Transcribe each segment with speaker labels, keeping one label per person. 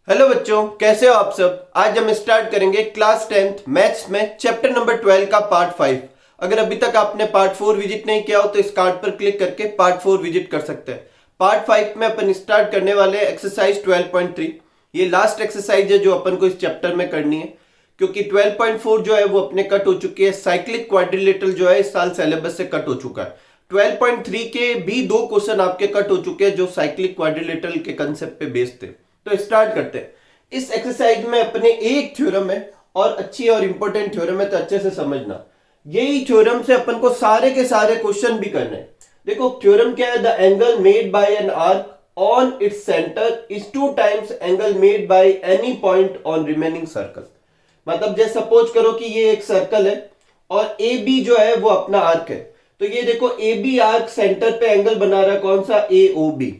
Speaker 1: Hello बच्चों, कैसे हो आप सब। आज हम स्टार्ट करेंगे क्लास 10th मैथ्स में चैप्टर नंबर 12 का पार्ट 5। अगर अभी तक आपने पार्ट 4 विजिट नहीं किया हो तो इस कार्ड पर क्लिक करके पार्ट 4 विजिट कर सकते हैं। पार्ट 5 में अपन स्टार्ट करने वाले एक्सरसाइज 12.3। ये लास्ट एक्सरसाइज है जो अपन को इस चैप्टर में करनी है, क्योंकि 12.4 जो है वो अपने कट हो चुकी है। साइक्लिक क्वाड्रिलेटरल जो है इस साल सिलेबस से कट हो चुका है। 12.3 के भी 2 क्वेश्चन आपके कट हो चुके हैं जो साइक्लिक क्वाड्रिलेटरल के कंसेप्ट पे बेस्ड थे। तो स्टार्ट करते हैं। इस एक्सरसाइज में अपने एक थ्योरम है और अच्छी और इंपॉर्टेंट थ्योरम है, तो अच्छे से समझना। यही थ्योरम से अपन को सारे के सारे क्वेश्चन भी करने हैं। देखो थ्योरम क्या है, the angle made by an arc on its centre is 2 times angle made by any point on remaining circle. मतलब जैसे सपोज करो कि ये एक सर्कल है और ए बी जो है वो अपना आर्क है। तो ये देखो ए बी आर्क सेंटर पे एंगल बना रहा है, कौन सा, ए ओ बी।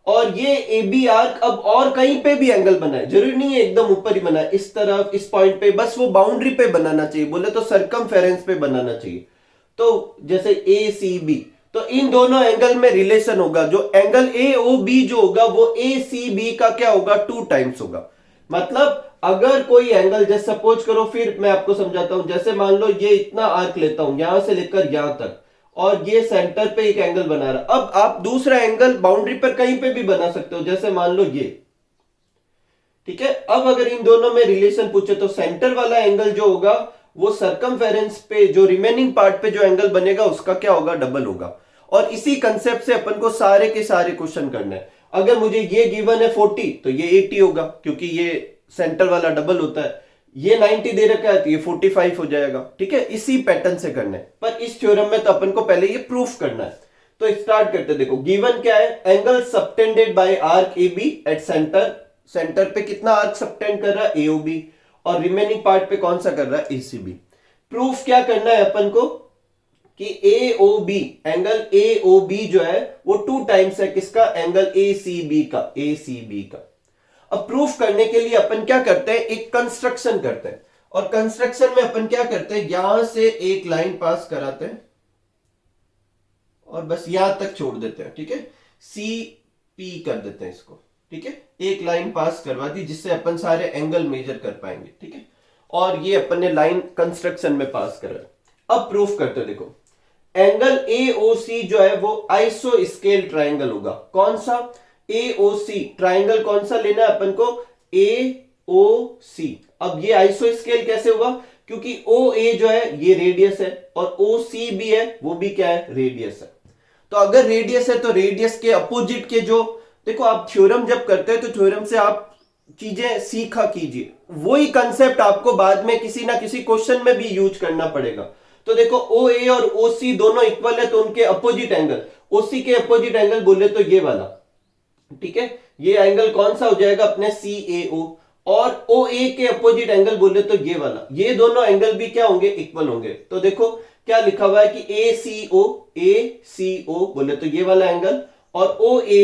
Speaker 1: और ये ए बी आर्क अब और कहीं पे भी एंगल बनाए, जरूरी नहीं है एकदम ऊपर ही बनाए, इस तरफ इस पॉइंट पे, बस वो बाउंड्री पे बनाना चाहिए, बोले तो सरकमफेरेंस पे बनाना चाहिए। तो जैसे ए सी बी, तो इन दोनों एंगल में रिलेशन होगा। जो एंगल ए ओ बी जो होगा वो ए सी बी का क्या होगा, 2 टाइम्स होगा। मतलब अगर कोई एंगल, जैसे सपोज करो, फिर मैं आपको समझाता हूं। जैसे मान लो ये इतना आर्क लेता हूं यहां से लेकर यहां तक, और ये सेंटर पे एक एंगल बना रहा। अब आप दूसरा एंगल बाउंड्री पर कहीं पे भी बना सकते हो, जैसे मान लो ये, ठीक है। अब अगर इन दोनों में रिलेशन पूछे तो सेंटर वाला एंगल जो होगा वो सरकमफेरेंस पे जो रिमेनिंग पार्ट पे जो एंगल बनेगा उसका क्या होगा, डबल होगा। और इसी कंसेप्ट से अपन को सारे के सारे क्वेश्चन करना है। अगर मुझे ये गिवन है 40 तो ये 80 होगा, क्योंकि ये सेंटर वाला डबल होता है। ये 90 दे रखा है तो ये 45 हो जाएगा, ठीक है। इसी पैटर्न से करना है, पर इस थ्योरम में तो अपन को पहले ये प्रूफ करना है। तो स्टार्ट करते हैं। देखो गिवन क्या है, angle subtended by arc A B at centre. Centre पे कितना आर्क सबटेंड कर रहा है, ए ओ बी, और रिमेनिंग पार्ट पे कौन सा कर रहा है, ए सी बी। प्रूफ क्या करना है अपन को कि A O B, angle A O B जो है वो 2 टाइम्स है किसका, एंगल ए सी बी का, ए सी बी का। अब प्रूफ करने के लिए अपन क्या करते हैं, एक कंस्ट्रक्शन करते हैं। और कंस्ट्रक्शन में अपन क्या करते हैं, यहां से एक लाइन पास कराते हैं और बस यहां तक छोड़ देते हैं, ठीक है। सी पी कर देते हैं इसको, ठीक है। एक लाइन पास करवा दी जिससे अपन सारे एंगल मेजर कर पाएंगे, ठीक है। और ये अपन ने लाइन कंस्ट्रक्शन में पास करा। अब प्रूफ करते हैं। देखो एंगल ए ओ सी जो है वो आइसो स्केल ट्राइंगल होगा। कौन सा, ए ओ सी। ट्राइंगल कौन सा लेना है अपन को, ए ओ सी। अब ये आइसो स्केल कैसे होगा, क्योंकि ओ ए जो है ये रेडियस है और ओ सी भी है, वो भी क्या है, रेडियस है। तो अगर रेडियस है तो रेडियस के अपोजिट के जो, देखो आप थ्योरम जब करते हैं तो थ्योरम से आप चीजें सीखा कीजिए, वही कंसेप्ट आपको बाद में किसी ना किसी क्वेश्चन में भी यूज करना पड़ेगा। तो देखो ओ ए और ओ सी दोनों इक्वल है, तो उनके अपोजिट एंगल, ओ सी के अपोजिट एंगल बोले तो ये वाला, ठीक है। ये एंगल कौन सा हो जाएगा अपने, सी ए ओ। और ओ ए के अपोजिट एंगल बोले तो ये वाला, ये दोनों एंगल भी क्या होंगे, इक्वल होंगे। तो देखो क्या लिखा हुआ है कि ए सी ओ, ए सी ओ बोले तो ये वाला एंगल, और ओ ए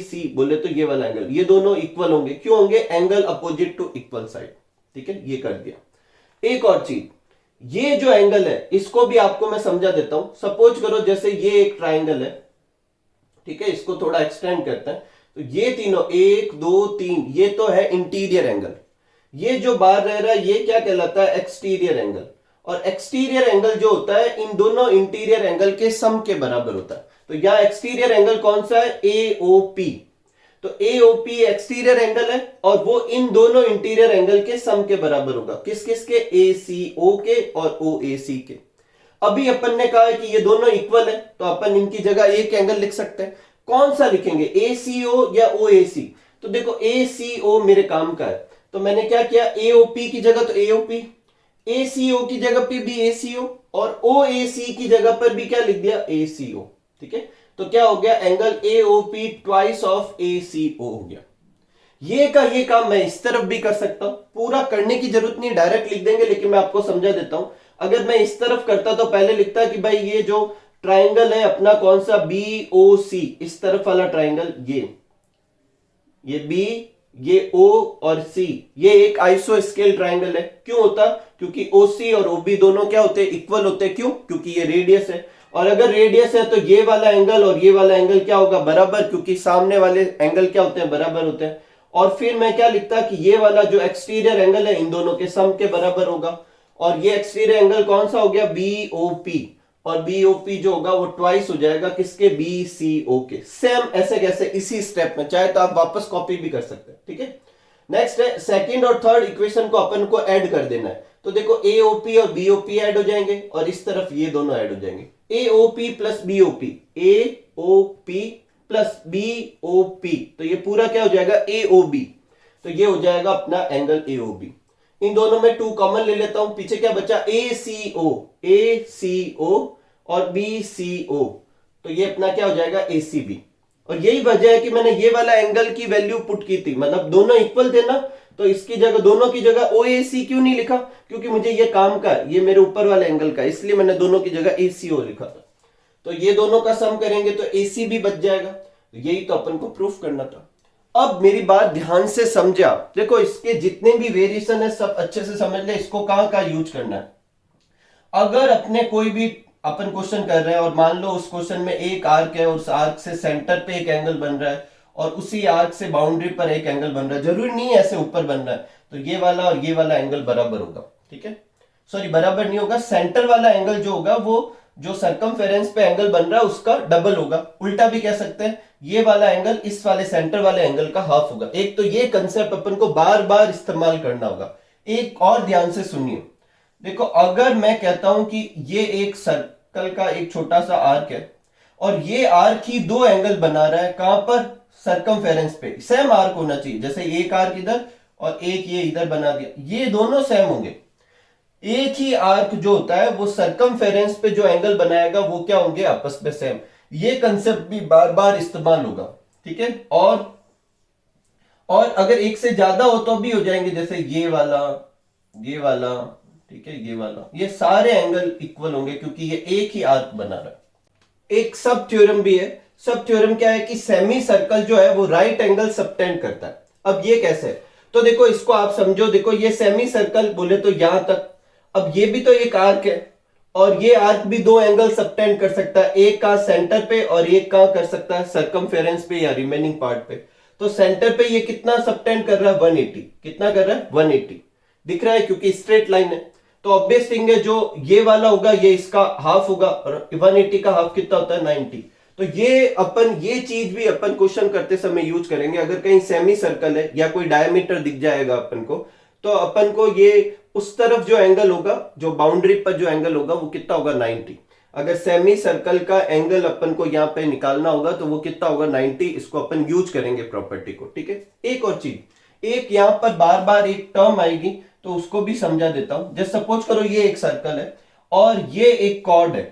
Speaker 1: सी बोले तो ये वाला एंगल, ये दोनों इक्वल होंगे। क्यों होंगे, angle opposite to equal side, ठीक है। ये कर दिया। एक और चीज, ये जो एंगल है इसको भी आपको मैं समझा देता हूं। सपोज करो जैसे ये एक ट्राइंगल है, ठीक है, इसको थोड़ा एक्सटेंड करते हैं। तो ये तीनों 1 2 3 ये तो है इंटीरियर एंगल। ये जो बाहर रह रहा है ये क्या कहलाता है, एक्सटीरियर एंगल। और एक्सटीरियर एंगल जो होता है इन दोनों इंटीरियर एंगल के सम के बराबर होता है। तो यहां एक्सटीरियर एंगल कौन सा है, ए ओ पी। तो ए ओ पी एक्सटीरियर एंगल है और वो इन दोनों इंटीरियर एंगल के सम के बराबर होगा। किस किस के, ए सी ओ के और ओ ए सी के। अभी अपन ने कहा है कि ये दोनों इक्वल है, तो अपन इनकी जगह एक एंगल लिख सकते हैं। कौन सा लिखेंगे, ए सी ओ या ओ ए सी। तो देखो ए सी ओ मेरे काम का है, तो मैंने क्या किया, ए ओ पी की जगह तो ए ओ पी, ए सी ओ की जगह पे भी ए सी ओ, और ओ ए सी की जगह पर भी क्या लिख दिया, ए सी ओ, ठीक है। तो क्या हो गया, angle A O P twice of A C O हो गया। ये काम मैं इस तरफ भी कर सकता हूं, पूरा करने की जरूरत नहीं, डायरेक्ट लिख देंगे, लेकिन मैं आपको समझा देता हूं। अगर मैं इस तरफ करता तो पहले लिखता कि भाई ये जो ट्राइंगल है अपना कौन सा, बी ओ सी, इस तरफ वाला ट्राइंगल, ये बी, ये ओ और सी, ये एक आइसो स्केल ट्राइंगल है। क्यों होता, क्योंकि ओ सी और ओ बी दोनों क्या होते हैं, इक्वल होते हैं। क्यों, क्योंकि ये रेडियस है, और अगर रेडियस है तो ये वाला एंगल और ये वाला एंगल क्या होगा, बराबर, क्योंकि सामने वाले एंगल क्या होते हैं, बराबर होते हैं। और फिर मैं क्या लिखता कि ये वाला जो एक्सटीरियर एंगल है इन दोनों के सम के बराबर होगा, और ये एक्सटीरियर एंगल कौन सा हो गया, बीओपी, और बीओपी जो होगा वो ट्वाइस हो जाएगा किसके, बीसीओ के। सेम ऐसे कैसे, इसी स्टेप में, चाहे तो आप वापस कॉपी भी कर सकते हैं, ठीक है। नेक्स्ट है सेकंड और थर्ड इक्वेशन को अपन को ऐड कर देना है। तो देखो एओपी और बीओपी ऐड हो जाएंगे और इस तरफ ये दोनों ऐड हो जाएंगे, AOP plus BOP, AOP plus BOP, तो ये पूरा क्या हो जाएगा, एओबी। तो ये हो जाएगा अपना एंगल एओबी। इन दोनों में 2 कॉमन ले लेता हूं, पीछे क्या बचा, एसीओ, एसीओ और बीसीओ, तो ये अपना क्या हो जाएगा, एसीबी। और यही वजह है कि मैंने ये वाला एंगल की वैल्यू पुट की थी, मतलब दोनों इक्वल थे ना, तो इसकी जगह, दोनों की जगह ओएसी क्यों नहीं लिखा, क्योंकि मुझे ये काम का, ये मेरे ऊपर वाले एंगल का, इसलिए मैंने दोनों की जगह एसीओ लिखा था। तो ये दोनों का सम करेंगे तो एसी भी बच जाएगा, यही तो अपन को प्रूफ करना था। अब मेरी बात ध्यान से समझा, देखो इसके जितने भी वेरिएशन है सब अच्छे से समझ ले, इसको कहां कहां यूज करना है। अगर अपने कोई भी अपन क्वेश्चन कर रहे हैं और मान लो उस क्वेश्चन में एक आर्क है और उस आर्क से सेंटर पे एक एंगल बन रहा है और उसी आर्क से बाउंड्री पर एक एंगल बन रहा है, जरूरी नहीं है ऐसे ऊपर बन रहा है, तो ये वाला और ये वाला एंगल बराबर होगा, ठीक है। सॉरी बराबर नहीं होगा, सेंटर वाला एंगल जो होगा वो जो सरकमफेरेंस पे एंगल बन रहा है उसका डबल होगा। उल्टा भी कह सकते हैं, ये वाला एंगल इस वाले सेंटर वाले एंगल का हाफ होगा। एक तो ये कंसेप्ट अपन को बार बार इस्तेमाल करना होगा। एक और ध्यान से सुनिए, देखो अगर मैं कहता हूं कि ये एक सर्कल का एक छोटा सा आर्क है और ये आर्क ही 2 एंगल बना रहा है, कहां पर, सरकमफेरेंस पे। सेम आर्क होना चाहिए, जैसे एक आर्क इधर और एक ये इधर बना दिया, ये दोनों सेम होंगे। एक ही आर्क जो होता है वो सरकमफेरेंस पे जो एंगल बनाएगा वो क्या होंगे, आपस में सेम। ये कंसेप्ट भी बार बार इस्तेमाल होगा, ठीक है। और अगर एक से ज्यादा हो तो भी हो जाएंगे, जैसे ये वाला, ठीक है, ये वाला, ये सारे एंगल इक्वल होंगे क्योंकि ये एक ही आर्क बना रहा है। एक सब थ्योरम भी है। सब थ्योरम क्या है कि सेमी सर्कल जो है वो राइट एंगल सबटेंड करता है। अब ये कैसे है, तो देखो इसको आप समझो, देखो ये सेमी सर्कल बोले तो यहां तक, अब ये भी तो एक आर्क है और ये आर्क भी 2 एंगल सबटेंड कर सकता है, एक का सेंटर पे और एक का कर सकता है सरकमफेरेंस पे या रिमेनिंग पार्ट पे। तो सेंटर पे ये कितना सबटेंड कर रहा है, 180। कितना कर रहा है, 180 दिख रहा है क्योंकि स्ट्रेट लाइन है। तो ऑब्वियस थिंग है, जो ये वाला होगा ये इसका हाफ होगा, और 180 का हाफ कितना होता है, 90। तो ये चीज भी अपन क्वेश्चन करते समय यूज करेंगे। अगर कहीं सेमी सर्कल है या कोई डायमीटर दिख जाएगा अपन को, तो अपन को ये उस तरफ जो एंगल होगा, जो बाउंड्री पर जो एंगल होगा वो कितना होगा, 90। अगर सेमी सर्कल का एंगल अपन को यहाँ पे निकालना होगा तो वो कितना होगा, 90। इसको अपन यूज करेंगे प्रॉपर्टी को, ठीक है। एक और चीज, एक यहाँ पर बार बार एक टर्म आएगी तो उसको भी समझा देता हूं। जैसे सपोज करो ये एक सर्कल है और ये एक कॉर्ड है,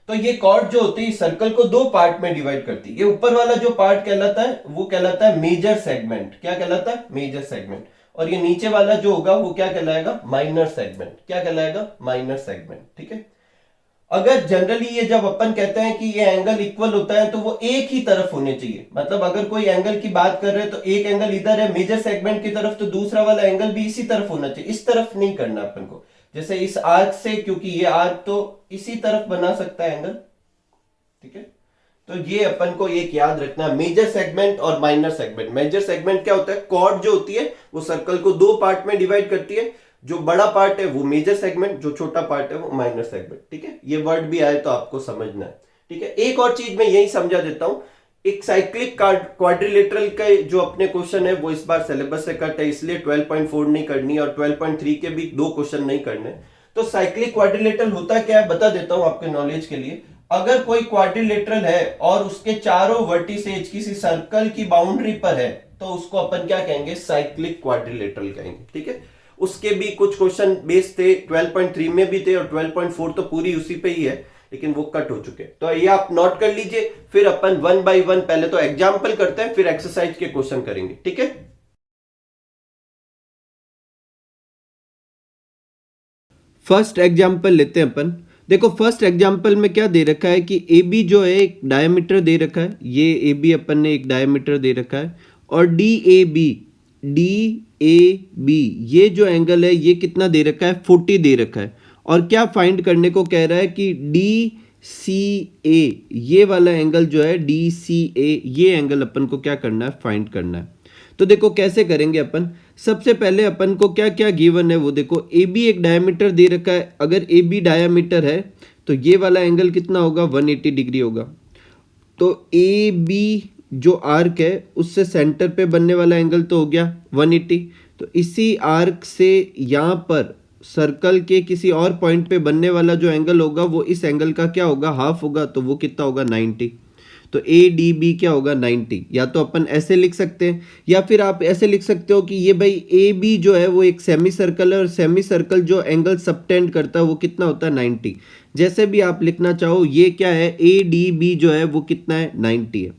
Speaker 1: तो ये कॉर्ड जो होती है सर्कल को 2 पार्ट में डिवाइड करती है। ये ऊपर वाला जो पार्ट कहलाता है वो कहलाता है मेजर सेगमेंट। क्या कहलाता है, मेजर सेगमेंट। और ये नीचे वाला जो होगा वो क्या कहलाएगा, माइनर सेगमेंट। क्या कहलाएगा, माइनर सेगमेंट, ठीक है। अगर जनरली ये जब अपन कहते हैं कि ये एंगल इक्वल होता है तो वो एक ही तरफ होने चाहिए। मतलब अगर कोई एंगल की बात कर रहे हैं तो एक एंगल इधर है मेजर सेगमेंट की तरफ, तो दूसरा वाला एंगल भी इसी तरफ होना चाहिए। इस तरफ नहीं करना अपन को, जैसे इस आर्क से, क्योंकि ये आर्क तो इसी तरफ बना सकता है एंगल, ठीक है। तो ये अपन को एक याद रखना, मेजर सेगमेंट और माइनर सेगमेंट। मेजर सेगमेंट क्या होता है, कॉर्ड जो होती है वो सर्कल को 2 पार्ट में डिवाइड करती है। जो बड़ा पार्ट है वो मेजर सेगमेंट, जो छोटा पार्ट है वो माइनर सेगमेंट, ठीक है। ये वर्ड भी आए तो आपको समझना है, ठीक है। एक और चीज मैं यही समझा देता हूं, एक साइक्लिक क्वाड्रिलेटरल का जो अपने क्वेश्चन है वो इस बार सिलेबस से कट है, इसलिए 12.4 नहीं करनी और 12.3 के भी 2 क्वेश्चन नहीं करने। तो साइक्लिक क्वाड्रिलेटरल होता क्या है बता देता हूं आपके नॉलेज के लिए। अगर कोई क्वाड्रिलेटरल है और उसके चारों वर्टिसेज किसी सर्कल की बाउंड्री पर है तो उसको अपन क्या कहेंगे, साइक्लिक क्वाड्रिलेटरल कहेंगे, ठीक है। उसके भी कुछ क्वेश्चन बेस थे, 12.3 में भी थे और 12.4 तो पूरी उसी पे ही है, लेकिन वो कट हो चुके। तो ये आप नोट कर लीजिए, फिर अपन 1 बाय 1 पहले तो एग्जाम्पल करते हैं, फिर एक्सरसाइज के क्वेश्चन करेंगे, ठीक है। फर्स्ट एग्जाम्पल लेते हैं अपन। देखो फर्स्ट एग्जाम्पल में क्या दे रखा है कि ए बी जो है एक डायमीटर दे रखा है, ये ए बी अपन ने एक डायमीटर दे रखा है, और डी ए बी ये जो एंगल है ये कितना दे रखा है, 40 दे रखा है। और क्या फाइंड करने को कह रहा है कि डी सी ए, ये वाला एंगल जो है डी सी ए, ये एंगल अपन को क्या करना है, फाइंड करना है। तो देखो कैसे करेंगे अपन, सबसे पहले अपन को क्या क्या गिवन है वो देखो, ए बी एक डायमीटर दे रखा है, अगर ए बी डायमीटर है तो ये वाला एंगल कितना होगा, 180 डिग्री होगा। तो ए बी जो आर्क है उससे सेंटर पे बनने वाला एंगल तो हो गया 180, तो इसी आर्क से यहाँ पर सर्कल के किसी और पॉइंट पे बनने वाला जो एंगल होगा वो इस एंगल का क्या होगा, हाफ होगा, तो वो कितना होगा, 90। तो ए डी बी क्या होगा, 90। या तो अपन ऐसे लिख सकते हैं, या फिर आप ऐसे लिख सकते हो कि ये भाई ए बी जो है वो एक सेमी सर्कल है और सेमी सर्कल जो एंगल सबटेंड करता है वो कितना होता है, 90। जैसे भी आप लिखना चाहो, ये क्या है, ए डी बी जो है वो कितना है, 90 है।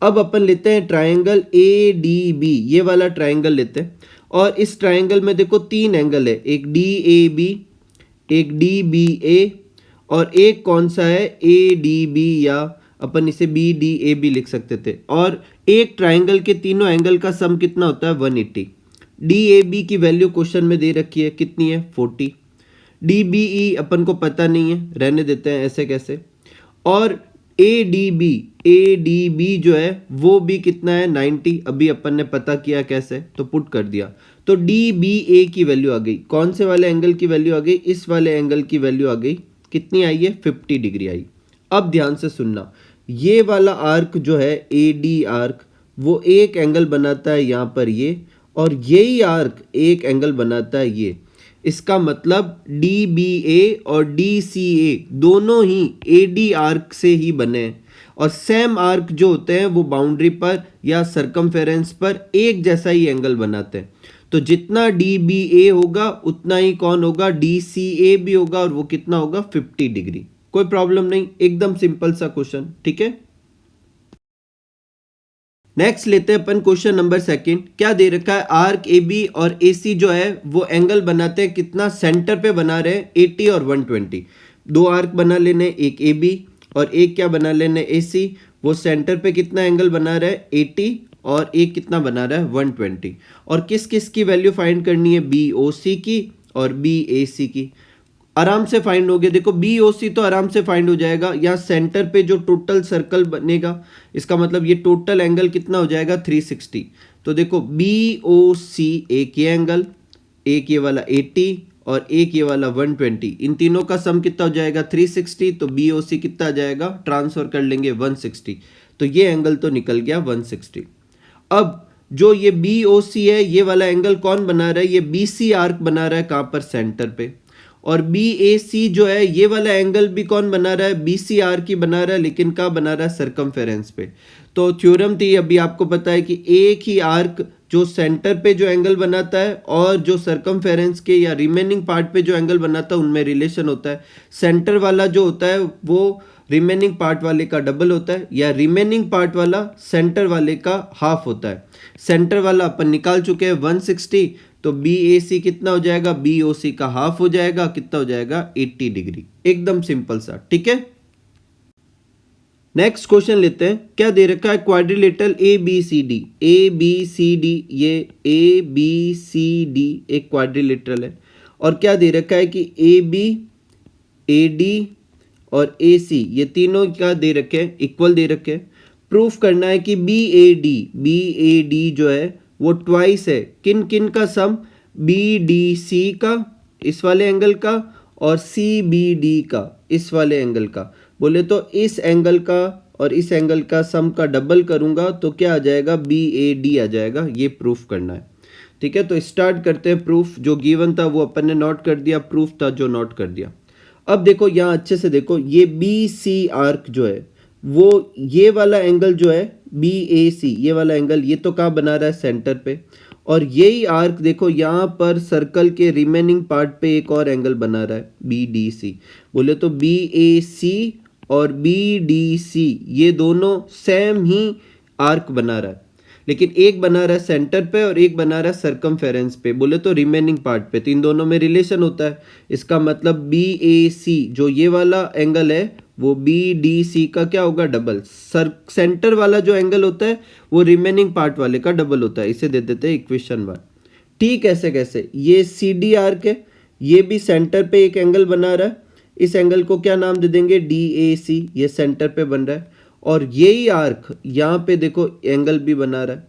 Speaker 1: अब अपन लेते हैं ट्राइंगल ए डी बी, ये वाला ट्राइंगल लेते हैं, और इस ट्राइंगल में देखो 3 एंगल है, एक डी ए बी, एक डी बी ए, और एक कौन सा है, ए डी बी, या अपन इसे बी डी ए बी लिख सकते थे। और एक ट्राइंगल के तीनों एंगल का सम कितना होता है, 180। डी ए बी की वैल्यू क्वेश्चन में दे रखी है, कितनी है, 40। डी बी ई अपन को पता नहीं है, रहने देते हैं ऐसे कैसे। और ए डी बी जो है वो भी कितना है, 90। अभी अपन ने पता किया कैसे, तो पुट कर दिया, तो डी बी ए की वैल्यू आ गई, कौन से वाले एंगल की वैल्यू आ गई, इस वाले एंगल की वैल्यू आ गई, कितनी आई है, 50 डिग्री आई। अब ध्यान से सुनना, ये वाला आर्क जो है ए डी आर्क, वो एक एंगल बनाता है यहाँ पर ये, और यही आर्क एक एंगल बनाता है ये। इसका मतलब डी बी ए और डी सी ए दोनों ही ए डी आर्क से ही बने हैं, और सेम आर्क जो होते हैं वो बाउंड्री पर या सरकमफेरेंस पर एक जैसा ही एंगल बनाते हैं। तो जितना डी बी ए होगा उतना ही कौन होगा, डी सी ए भी होगा, और वो कितना होगा, 50 डिग्री। कोई प्रॉब्लम नहीं, एकदम सिंपल सा क्वेश्चन, ठीक है। नेक्स्ट लेते हैं अपन क्वेश्चन नंबर 2। क्या दे रखा है, आर्क ए बी और ए सी जो है वो एंगल बनाते हैं कितना, सेंटर पे बना रहे हैं 80 और 120। दो आर्क बना लेने, एक ए बी और एक क्या बना लेने, ए सी। वो सेंटर पे कितना एंगल बना रहा है, 80, और एक कितना बना रहा है, 120। और किस किस की वैल्यू फाइंड करनी है, बी ओ सी की और बी ए सी की। आराम से फाइंड हो गया, देखो बी ओ सी तो आराम से फाइंड हो जाएगा। यहाँ सेंटर पे जो टोटल सर्कल बनेगा, इसका मतलब ये टोटल एंगल कितना हो जाएगा, 360। तो देखो बी ओ सी, एक ये एंगल, एक ये वाला 80 और एक ये वाला 120, इन तीनों का सम कितना हो जाएगा, 360। तो बी ओ सी कितना आ जाएगा, ट्रांसफर कर लेंगे 160, तो ये एंगल तो निकल गया 160। अब जो ये बी ओ सी है, ये वाला एंगल कौन बना रहा है, ये बी सी आर्क बना रहा है, कहाँ पर, सेंटर पे। और बी ए सी जो है, ये वाला एंगल भी कौन बना रहा है, बी सी आर की बना रहा है, लेकिन कहाँ बना रहा है, सरकमफेरेंस पे। तो थ्योरम थी, अभी आपको पता है कि एक ही आर्क जो सेंटर पे जो एंगल बनाता है और जो सरकमफेरेंस के या रिमेनिंग पार्ट पे जो एंगल बनाता है उनमें रिलेशन होता है। सेंटर वाला जो होता है वो रिमेनिंग पार्ट वाले का डबल होता है, या रिमेनिंग पार्ट वाला सेंटर वाले का हाफ होता है। सेंटर वाला अपन निकाल चुके हैं 160, तो बी ए सी कितना हो जाएगा, बी ओ सी का हाफ हो जाएगा, कितना हो जाएगा, 80 डिग्री। एकदम सिंपल सा, ठीक है। नेक्स्ट क्वेश्चन लेते हैं। क्या दे रखा है, quadrilateral A B C D, A B C D, ये ए बी सी डी एक क्वाड्रिलेटरल है। और क्या दे रखा है कि ए बी, ए डी और ए सी, ये तीनों क्या दे रखे हैं, इक्वल दे रखे हैं। प्रूफ करना है कि बी ए डी जो है वो ट्वाइस है, किन किन का सम, बी डी सी का, इस वाले एंगल का, और सी बी डी का, इस वाले एंगल का। बोले तो इस एंगल का और इस एंगल का सम का डबल करूंगा तो क्या आ जाएगा, बी ए डी आ जाएगा। ये प्रूफ करना है, ठीक है। तो स्टार्ट करते हैं प्रूफ। जो गिवन था वो अपन ने नोट कर दिया, प्रूफ था जो नोट कर दिया। अब देखो यहाँ अच्छे से देखो, ये बी सी आर्क जो है वो ये वाला एंगल जो है बी ए सी, ये वाला एंगल, ये तो कहाँ बना रहा है, सेंटर पे। और यही आर्क देखो यहाँ पर सर्कल के रिमेनिंग पार्ट पे एक और एंगल बना रहा है, बी डी सी। बोले तो बी ए सी और बी डी सी ये दोनों सेम ही आर्क बना रहा है, लेकिन एक बना रहा है सेंटर पे और एक बना रहा है सरकमफेरेंस पे। बोले तो रिमेनिंग पार्ट पे, तो इन दोनों में रिलेशन होता है। इसका मतलब बी ए सी जो ये वाला एंगल है वो बी डी सी का क्या होगा, डबल। सेंटर वाला जो एंगल होता है वो रिमेनिंग पार्ट वाले का डबल होता है। इसे दे देते हैं इक्वेशन 1। ठीक, ऐसे कैसे, ये सी डी आर्क है, ये भी सेंटर पे एक एंगल बना रहा है, इस एंगल को क्या नाम दे देंगे, DAC, ये सेंटर पे बन रहा है और यही आर्क यहाँ पे देखो एंगल भी बना रहा है,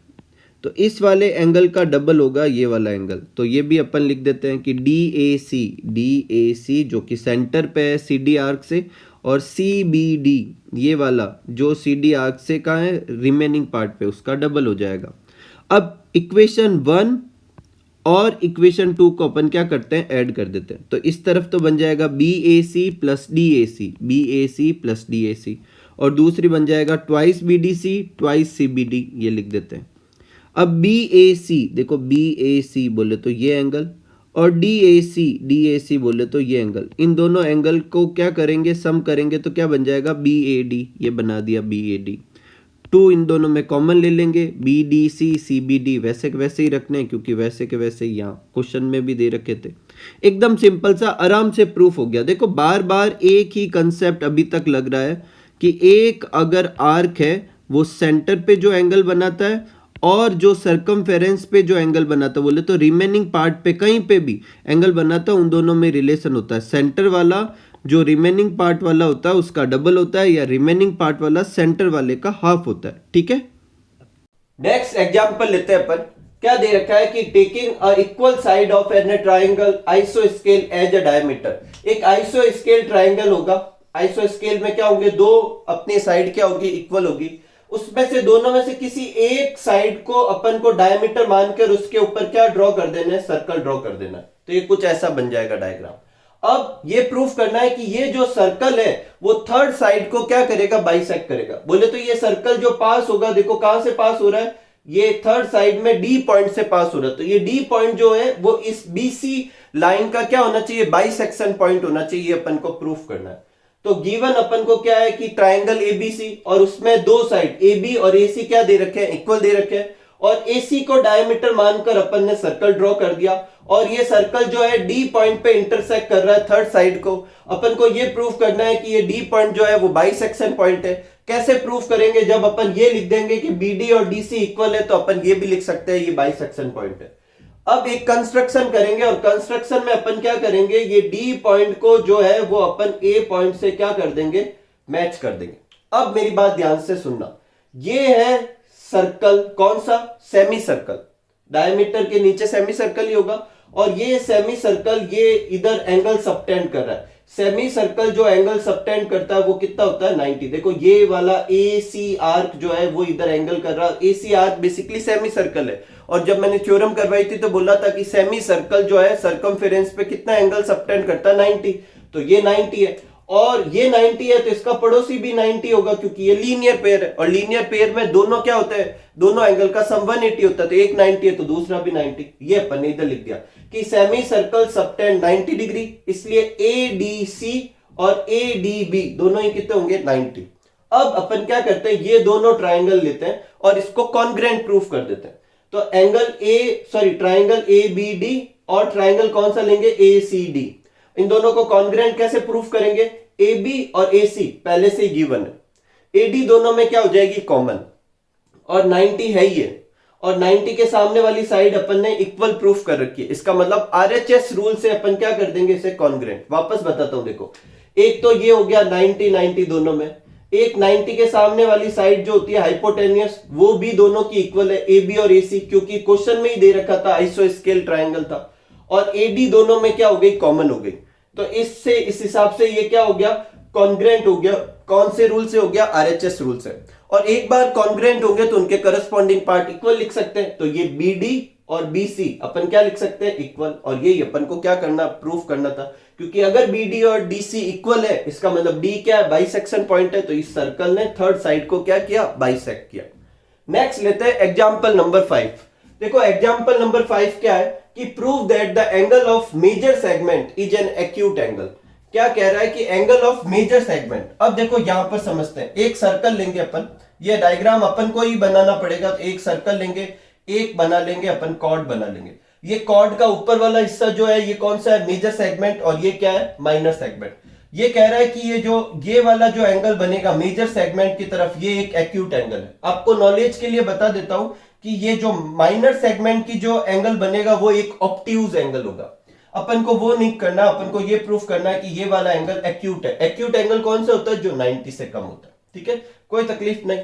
Speaker 1: तो इस वाले एंगल का डबल होगा ये वाला एंगल। तो ये भी अपन लिख देते हैं कि DAC जो कि सेंटर पे है CD आर्क से, और CBD ये वाला जो CD आर्क से कहाँ है, रिमेनिंग पार्ट पे, उसका डबल हो जाएगा। अब इक्वेशन 1 और इक्वेशन 2 को अपन क्या करते हैं, ऐड कर देते हैं। तो इस तरफ तो बन जाएगा BAC प्लस DAC, और दूसरी बन जाएगा ट्वाइस BDC ट्वाइस CBD, ये लिख देते हैं। अब BAC देखो, BAC बोले तो ये एंगल, और DAC बोले तो ये एंगल, इन दोनों एंगल को क्या करेंगे, सम करेंगे तो क्या बन जाएगा, BAD, ये बना दिया BAD। 2 इन दोनों में कॉमन ले लेंगे, BDC CBD वैसे के वैसे ही रखने हैं क्योंकि वैसे के वैसे ही यहाँ क्वेश्चन में भी दे रखे थे। एकदम सिंपल सा, आराम से प्रूफ हो गया। देखो बार बार एक ही कंसेप्ट अभी तक लग रहा है कि एक अगर आर्क है वो सेंटर पे जो एंगल बनाता है और जो सर्कमफेरेंस पे जो एंगल बनाता है, बोले तो रिमेनिंग पार्ट पे कहीं पे भी एंगल बनाता है, उन दोनों में रिलेशन होता है। सेंटर वाला जो रिमेनिंग पार्ट वाला होता है उसका डबल होता है, या रिमेनिंग पार्ट वाला सेंटर वाले का हाफ होता है। ठीक है, नेक्स्ट एग्जांपल लेते हैं अपन। क्या दे रखा है कि taking a equal side of an triangle आइसोस्केल एज अ डायमीटर। एक आइसोस्केल ट्राइंगल होगा, आइसोस्केल में क्या होंगे, दो अपनी साइड क्या होगी, इक्वल होगी, उसमें से दोनों में से किसी एक साइड को अपन को डायमीटर मानकर उसके ऊपर क्या ड्रॉ कर देना है, सर्कल ड्रॉ कर देना है। तो ये कुछ ऐसा बन जाएगा डायग्राम। अब ये प्रूफ करना है कि ये जो सर्कल है वो थर्ड साइड को क्या करेगा, बाइसेक्ट करेगा। बोले तो ये सर्कल जो पास होगा, देखो कहां से पास हो रहा है, ये थर्ड साइड में D पॉइंट से पास हो रहा है। तो ये D पॉइंट जो है वो इस BC लाइन का क्या होना चाहिए, बाइसेक्शन पॉइंट होना चाहिए, अपन को प्रूफ करना है। तो गिवन अपन को क्या है कि ट्राइंगल ABC, और उसमें दो साइड AB और AC क्या दे रखे हैं, इक्वल दे रखे हैं, और AC को डायमीटर मानकर अपन ने सर्कल ड्रॉ कर दिया, और ये सर्कल जो है D पॉइंट पे इंटरसेक्ट कर रहा है थर्ड साइड को। अपन को ये प्रूफ करना है कि ये D पॉइंट जो है वो बाइसेक्शन पॉइंट है। कैसे प्रूफ करेंगे, जब अपन ये लिख देंगे कि BD और DC इक्वल है, तो अपन ये भी लिख सकते हैं ये बाइसेक्शन पॉइंट है। अब एक कंस्ट्रक्शन करेंगे, और कंस्ट्रक्शन में अपन क्या करेंगे, ये D पॉइंट को जो है वो अपन A पॉइंट से क्या कर देंगे, मैच कर देंगे। अब मेरी बात ध्यान से सुनना, ये है सर्कल, कौन सा, सेमी सर्कल, डायमीटर के नीचे सेमी सर्कल ही होगा, और ये सेमी सर्कल ये इधर एंगल सबटेंड कर रहा है। सेमी सर्कल जो एंगल सबटेंड करता है वो कितना होता है, 90। देखो ये वाला AC आर्क जो है वो इधर एंगल कर रहा है। AC arc basically semi circle है, और जब मैंने थ्योरम करवाई थी तो बोला था कि सेमी सर्कल जो है सर्कमफेरेंस पे कितना एंगल सबटेंड करता है, 90। तो ये 90 है, और ये 90 है, तो इसका पड़ोसी भी 90 होगा, क्योंकि ये लीनियर पेयर है, और लीनियर पेयर में दोनों क्या होता है, दोनों एंगल का सम 180 होता है। तो एक 90 है तो दूसरा भी 90। ये अपन ने इधर लिख दिया कि सेमी सर्कल सबटेंड 90 डिग्री, इसलिए ADC और ADB दोनों ही कितने होंगे, 90। अब अपन क्या करते हैं, ये दोनों ट्राइंगल लेते हैं और इसको कॉन्ग्रेंट प्रूफ कर देते हैं। तो ट्राइंगल ABD और ट्राइंगल कौन सा लेंगे, ACD। इन दोनों को कॉन्ग्रेंट कैसे प्रूफ करेंगे, AB और AC पहले से गिवन है, AD दोनों में क्या हो जाएगी, कॉमन, और 90 है ये, और 90 के सामने वाली साइड अपन ने इक्वल प्रूफ कर रखी है। इसका मतलब RHS रूल से अपन क्या कर देंगे, इसे कॉन्ग्रेंट। वापस बताता हूं, देखो एक तो ये हो गया 90 दोनों में, एक 90 के सामने वाली साइड जो होती है हाइपोटेनियस, वो भी दोनों की इक्वल है, AB और AC, क्योंकि क्वेश्चन में ही दे रखा था आइसोस्केल ट्राइंगल था, और AD दोनों में क्या हो गई, कॉमन हो गई। तो इससे इस हिसाब से ये क्या हो गया, कॉन्ग्रेंट हो गया। कौन से रूल से हो गया, RHS रूल से। और एक बार कॉन्ग्रेंट होंगे तो उनके करस्पॉन्डिंग पार्ट इक्वल लिख सकते हैं। तो ये BD और BC अपन क्या लिख सकते हैं, इक्वल। और यही अपन को क्या करना, प्रूफ करना था, क्योंकि अगर BD और DC इक्वल है, इसका मतलब D क्या है, बाइसेक्शन पॉइंट है, तो इस सर्कल ने थर्ड साइड को क्या किया, बाइसेक्ट किया। नेक्स्ट लेते हैं एग्जाम्पल नंबर 5। देखो एग्जाम्पल नंबर 5 क्या है कि prove that the angle of major segment is an acute angle. क्या कह रहा है कि एंगल ऑफ मेजर सेगमेंट। अब देखो यहां पर समझते हैं, एक सर्कल लेंगे अपन, ये डायग्राम अपन को ही बनाना पड़ेगा। तो एक सर्कल लेंगे, एक बना लेंगे अपन, कॉर्ड बना लेंगे। ये कॉर्ड का ऊपर वाला हिस्सा जो है ये कौन सा है, मेजर सेगमेंट, और ये क्या है, माइनर सेगमेंट। ये कह रहा है कि ये वाला जो एंगल बनेगा मेजर सेगमेंट की तरफ, ये एक एक्यूट एंगल है। आपको नॉलेज के लिए बता देता हूं कि ये जो माइनर सेगमेंट की जो एंगल बनेगा वो एक ऑब्ट्यूज एंगल होगा। अपन को वो नहीं करना, अपन को ये प्रूफ करना है कि ये वाला एंगल एक्यूट है। एक्यूट एंगल कौन सा होता है? जो 90 से कम होता है। ठीक है, कोई तकलीफ नहीं।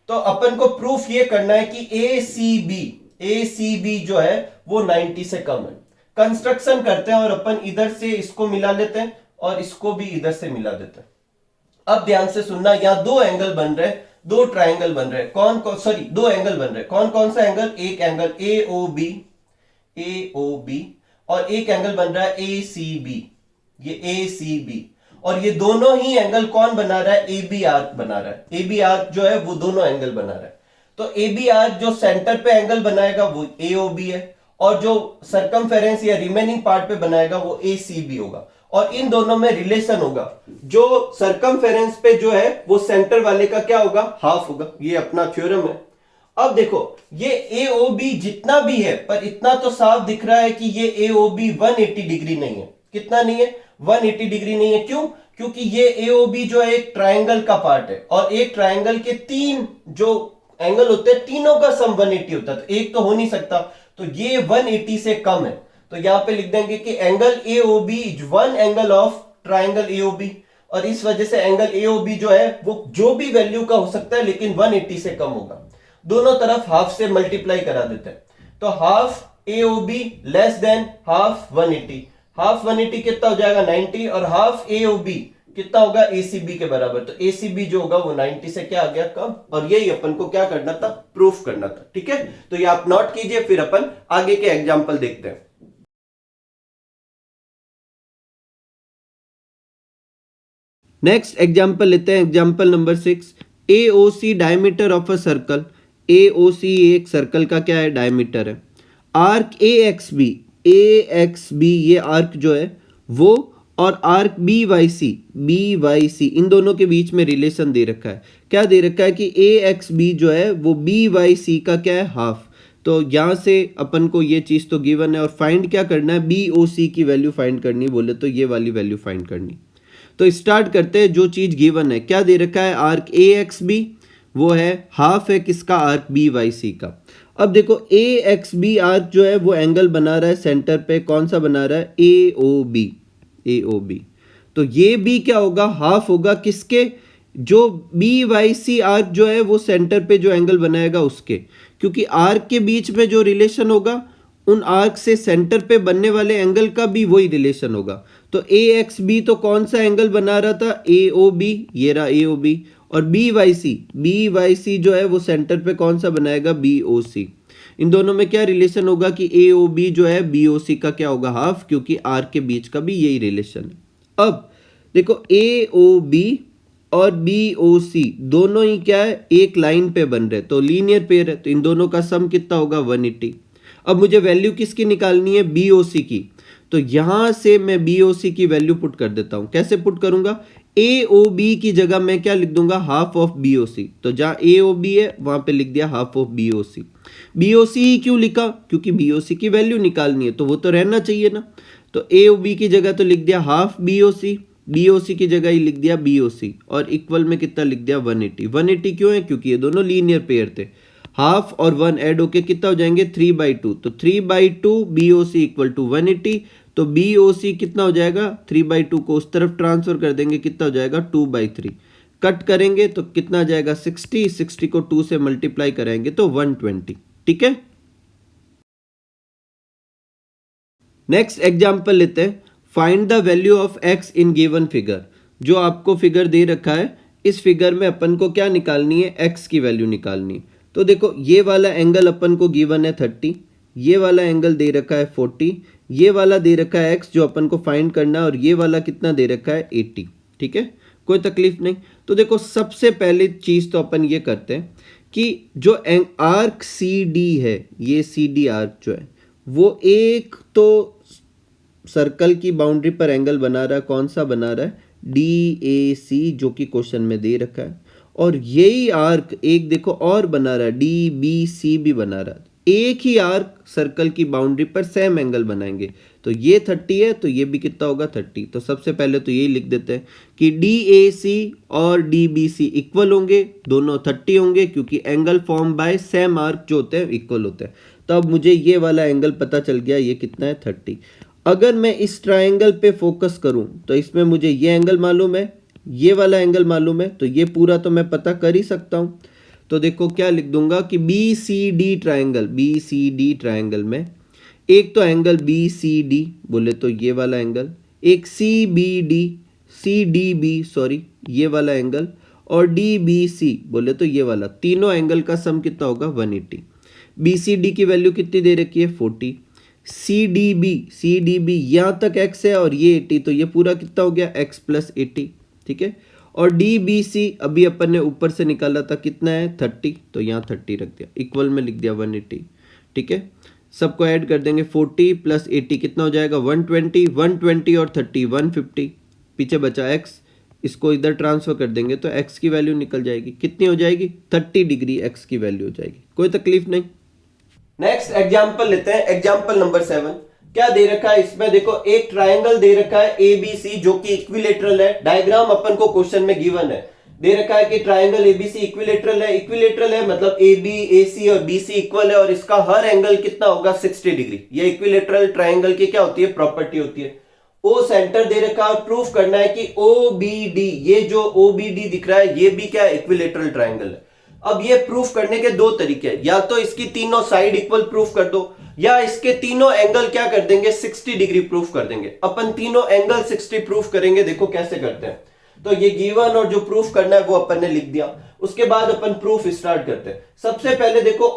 Speaker 1: तो अपन को प्रूफ ये करना है कि ए सी बी जो है वो 90 से कम है। कंस्ट्रक्शन करते हैं और अपन इधर से इसको मिला लेते हैं और इसको भी इधर से मिला देते हैं। अब ध्यान से सुनना, यहां दो एंगल बन रहे हैं, दो ट्राइंगल बन रहे हैं। दो एंगल बन रहे हैं। कौन कौन सा एंगल? एक एंगल ए ओ बी और एक एंगल बन रहा है ए सी बी। ये ए सी बी और ये दोनों ही एंगल कौन बना रहा है? ए बी आर्क बना रहा है। ए बी आर्क जो है वो दोनों एंगल बना रहा है। तो ए बी आर्क जो सेंटर पे एंगल बनाएगा वो ए ओ बी है और जो सरकमफेरेंस या रिमेनिंग पार्ट पे बनाएगा वो ए सी बी होगा। और इन दोनों में रिलेशन होगा। जो सरकमफेरेंस पे जो है वो सेंटर वाले का क्या होगा? हाफ होगा। ये अपना थ्योरम है। अब देखो ये AOB जितना भी है, पर इतना तो साफ दिख रहा है कि ये AOB 180 डिग्री नहीं है। कितना नहीं है? 180 डिग्री नहीं है। क्यों? क्योंकि ये AOB जो है एक ट्राइंगल का पार्ट है और एक ट्राइंगल के तीन जो एंगल होते हैं तीनों का सम 180 होता है, तो एक तो हो नहीं सकता। तो ये 180 से कम है। तो यहां पे लिख देंगे कि angle AOB is one angle of triangle AOB और इस वजह से एंगल AOB जो है वो जो भी वैल्यू का हो सकता है लेकिन 180 से कम होगा। दोनों तरफ हाफ से मल्टीप्लाई करा देते हैं। तो half AOB less than half 180। Half 180 कितना हो जाएगा? 90 और हाफ AOB कितना होगा? ACB के बराबर। तो ACB जो होगा वो 90 से क्या आ गया? कम। और यही अपन को क्या करना था? प्रूफ करना था। ठीक है, तो ये आप नोट कीजिए, फिर अपन आगे के एग्जाम्पल देखते हैं। नेक्स्ट एग्जाम्पल लेते हैं, example number 6। AOC diameter of a circle. AOC एक सर्कल का क्या है? डायमीटर है। आर्क AXB ये आर्क जो है वो, और आर्क BYC इन दोनों के बीच में रिलेशन दे रखा है। क्या दे रखा है कि AXB जो है वो BYC का क्या है? हाफ। तो यहां से अपन को ये चीज तो गिवन है और फाइंड क्या करना है? BOC की वैल्यू फाइंड करनी, बोले तो ये वाली वैल्यू फाइंड करनी। तो स्टार्ट करते हैं। जो चीज गिवन है, क्या दे रखा है? आर्क AXB वो है हाफ है किसका? आर्क BYC का। अब देखो AXB आर्क जो है वो एंगल बना रहा है सेंटर पे। कौन सा बना रहा है? AOB। तो ये भी क्या होगा? हाफ होगा किसके? जो BYC आर्क जो है वो सेंटर पे जो एंगल बनाएगा उसके, क्योंकि आर्क के बीच में जो रिलेशन होगा उन आर्क से सेंटर पे बनने वाले एंगल का भी वही रिलेशन होगा। तो AXB तो कौन सा एंगल बना रहा था? AOB, ये रहा AOB। और BYC जो है वो सेंटर पे कौन सा बनाएगा? BOC। इन दोनों में क्या रिलेशन होगा कि AOB जो है BOC का क्या होगा? हाफ, क्योंकि आर्क के बीच का भी यही रिलेशन है। अब देखो AOB और BOC दोनों ही क्या है? एक लाइन पे बन रहे, तो लीनियर पेयर है, तो इन दोनों का सम कितना होगा? 180। अब मुझे वैल्यू किसकी निकालनी है? BOC की। तो यहां से मैं BOC की वैल्यू पुट कर देता हूं। कैसे पुट करूंगा? AOB की जगह मैं क्या लिख दूंगा? Half of BOC। तो जहां AOB है वहां पे लिख दिया हाफ ऑफ BOC। BOC ही क्यों लिखा? क्योंकि BOC की वैल्यू निकालनी है, तो वो तो रहना चाहिए ना। तो AOB की जगह तो लिख दिया हाफ BOC, BOC की जगह ही लिख दिया BOC और इक्वल में कितना लिख दिया? 180। 180 क्यों है? क्योंकि ये दोनों लीनियर पेयर थे। हाफ और 1 ऐड होके कितना हो जाएंगे? 3/2। तो 3/2 BOC इक्वल टू 180। तो BOC कितना हो जाएगा? 3/2 को उस तरफ ट्रांसफर कर देंगे, कितना हो जाएगा? 2/3। कट करेंगे तो कितना आ जाएगा? 60। 60 को 2 से मल्टीप्लाई करेंगे तो 120। ठीक है, नेक्स्ट एग्जांपल लेते हैं। Find the value of x in given figure. जो आपको फिगर दे रखा है, इस फिगर में अपन को क्या निकालनी है? x की वैल्यू निकालनी है। तो देखो ये वाला एंगल अपन को गिवन है 30, ये वाला एंगल दे रखा है 40, ये वाला दे रखा है x जो अपन को फाइंड करना है, और ये वाला कितना दे रखा है? 80। ठीक है, कोई तकलीफ नहीं। तो देखो सबसे पहली चीज तो अपन ये करते हैं कि जो आर्क CD है, ये CD आर्क जो है वो एक तो सर्कल की बाउंड्री पर एंगल बना रहा है। कौन सा बना रहा है? DAC, जो कि क्वेश्चन में दे रखा है। और यही आर्क एक देखो और बना रहा है, DBC भी बना रहा है। एक ही आर्क सर्कल की बाउंड्री पर सेम एंगल बनाएंगे। तो ये 30 है, तो ये भी कितना होगा? 30। तो सबसे पहले तो यही लिख देते हैं कि DAC और DBC इक्वल होंगे, दोनों 30 होंगे, क्योंकि angle form by same arc जो होते हैं इक्वल होते हैं। तो अब मुझे ये वाला एंगल पता चल गया, ये कितना है? 30। अगर मैं इस ट्रायंगल पे फोकस करूं तो इसमें मुझे ये एंगल मालूम है, ये वाला एंगल मालूम है, तो ये पूरा तो मैं पता कर ही सकता हूं। तो देखो क्या लिख दूंगा कि बी सी डी ट्रायंगल में एक तो एंगल बी सी डी बोले तो ये वाला एंगल, एक सी डी बी सॉरी ये वाला एंगल, और डी बी सी बोले तो ये वाला, तीनों एंगल का सम कितना होगा 180। बी सी डी की वैल्यू कितनी दे रखी है 40। सी डी बी यहाँ तक x है और ये 80, तो ये पूरा कितना हो गया x प्लस 80, ठीक है। और डी बी सी अभी अपन ने ऊपर से निकाला था कितना है 30, तो यहाँ 30 रख दिया, इक्वल में लिख दिया 180, ठीक है। सबको ऐड कर देंगे 40 प्लस 80 कितना हो जाएगा 120 और 30 150, पीछे बचा x, इसको इधर ट्रांसफर कर देंगे तो x की वैल्यू निकल जाएगी, कितनी हो जाएगी 30 डिग्री x की वैल्यू हो जाएगी, कोई तकलीफ नहीं। नेक्स्ट एग्जाम्पल लेते हैं, एग्जाम्पल नंबर 7। क्या दे रखा है इसमें, देखो एक ट्रायंगल दे रखा है एबीसी जो कि इक्विलेटरल है। डायग्राम अपन को क्वेश्चन में गिवन है, दे रखा है कि ट्रायंगल एबीसी इक्विलेटरल है। इक्विलेटरल है मतलब एबी एसी और बीसी इक्वल है और इसका हर एंगल कितना होगा 60 डिग्री। ये इक्विलेटरल ट्रायंगल की क्या होती है प्रॉपर्टी होती है। ओ सेंटर दे रखा है और प्रूफ करना है कि ओबीडी, ये जो ओबीडी दिख रहा है ये भी क्या इक्विलेटरल ट्रायंगल है। अब ये प्रूफ करने के दो तरीके हैं, या तो इसकी तीनों साइड इक्वल प्रूफ कर दो, या इसके तीनों एंगल क्या कर देंगे 60 डिग्री प्रूफ कर देंगे। अपन तीनों एंगल 60 प्रूफ करेंगे, देखो कैसे करते हैं। तो ये गिवन और जो प्रूफ करना है वो अपन ने लिख दिया, उसके बाद अपन प्रूफ स्टार्ट करते हैं। सबसे पहले देखो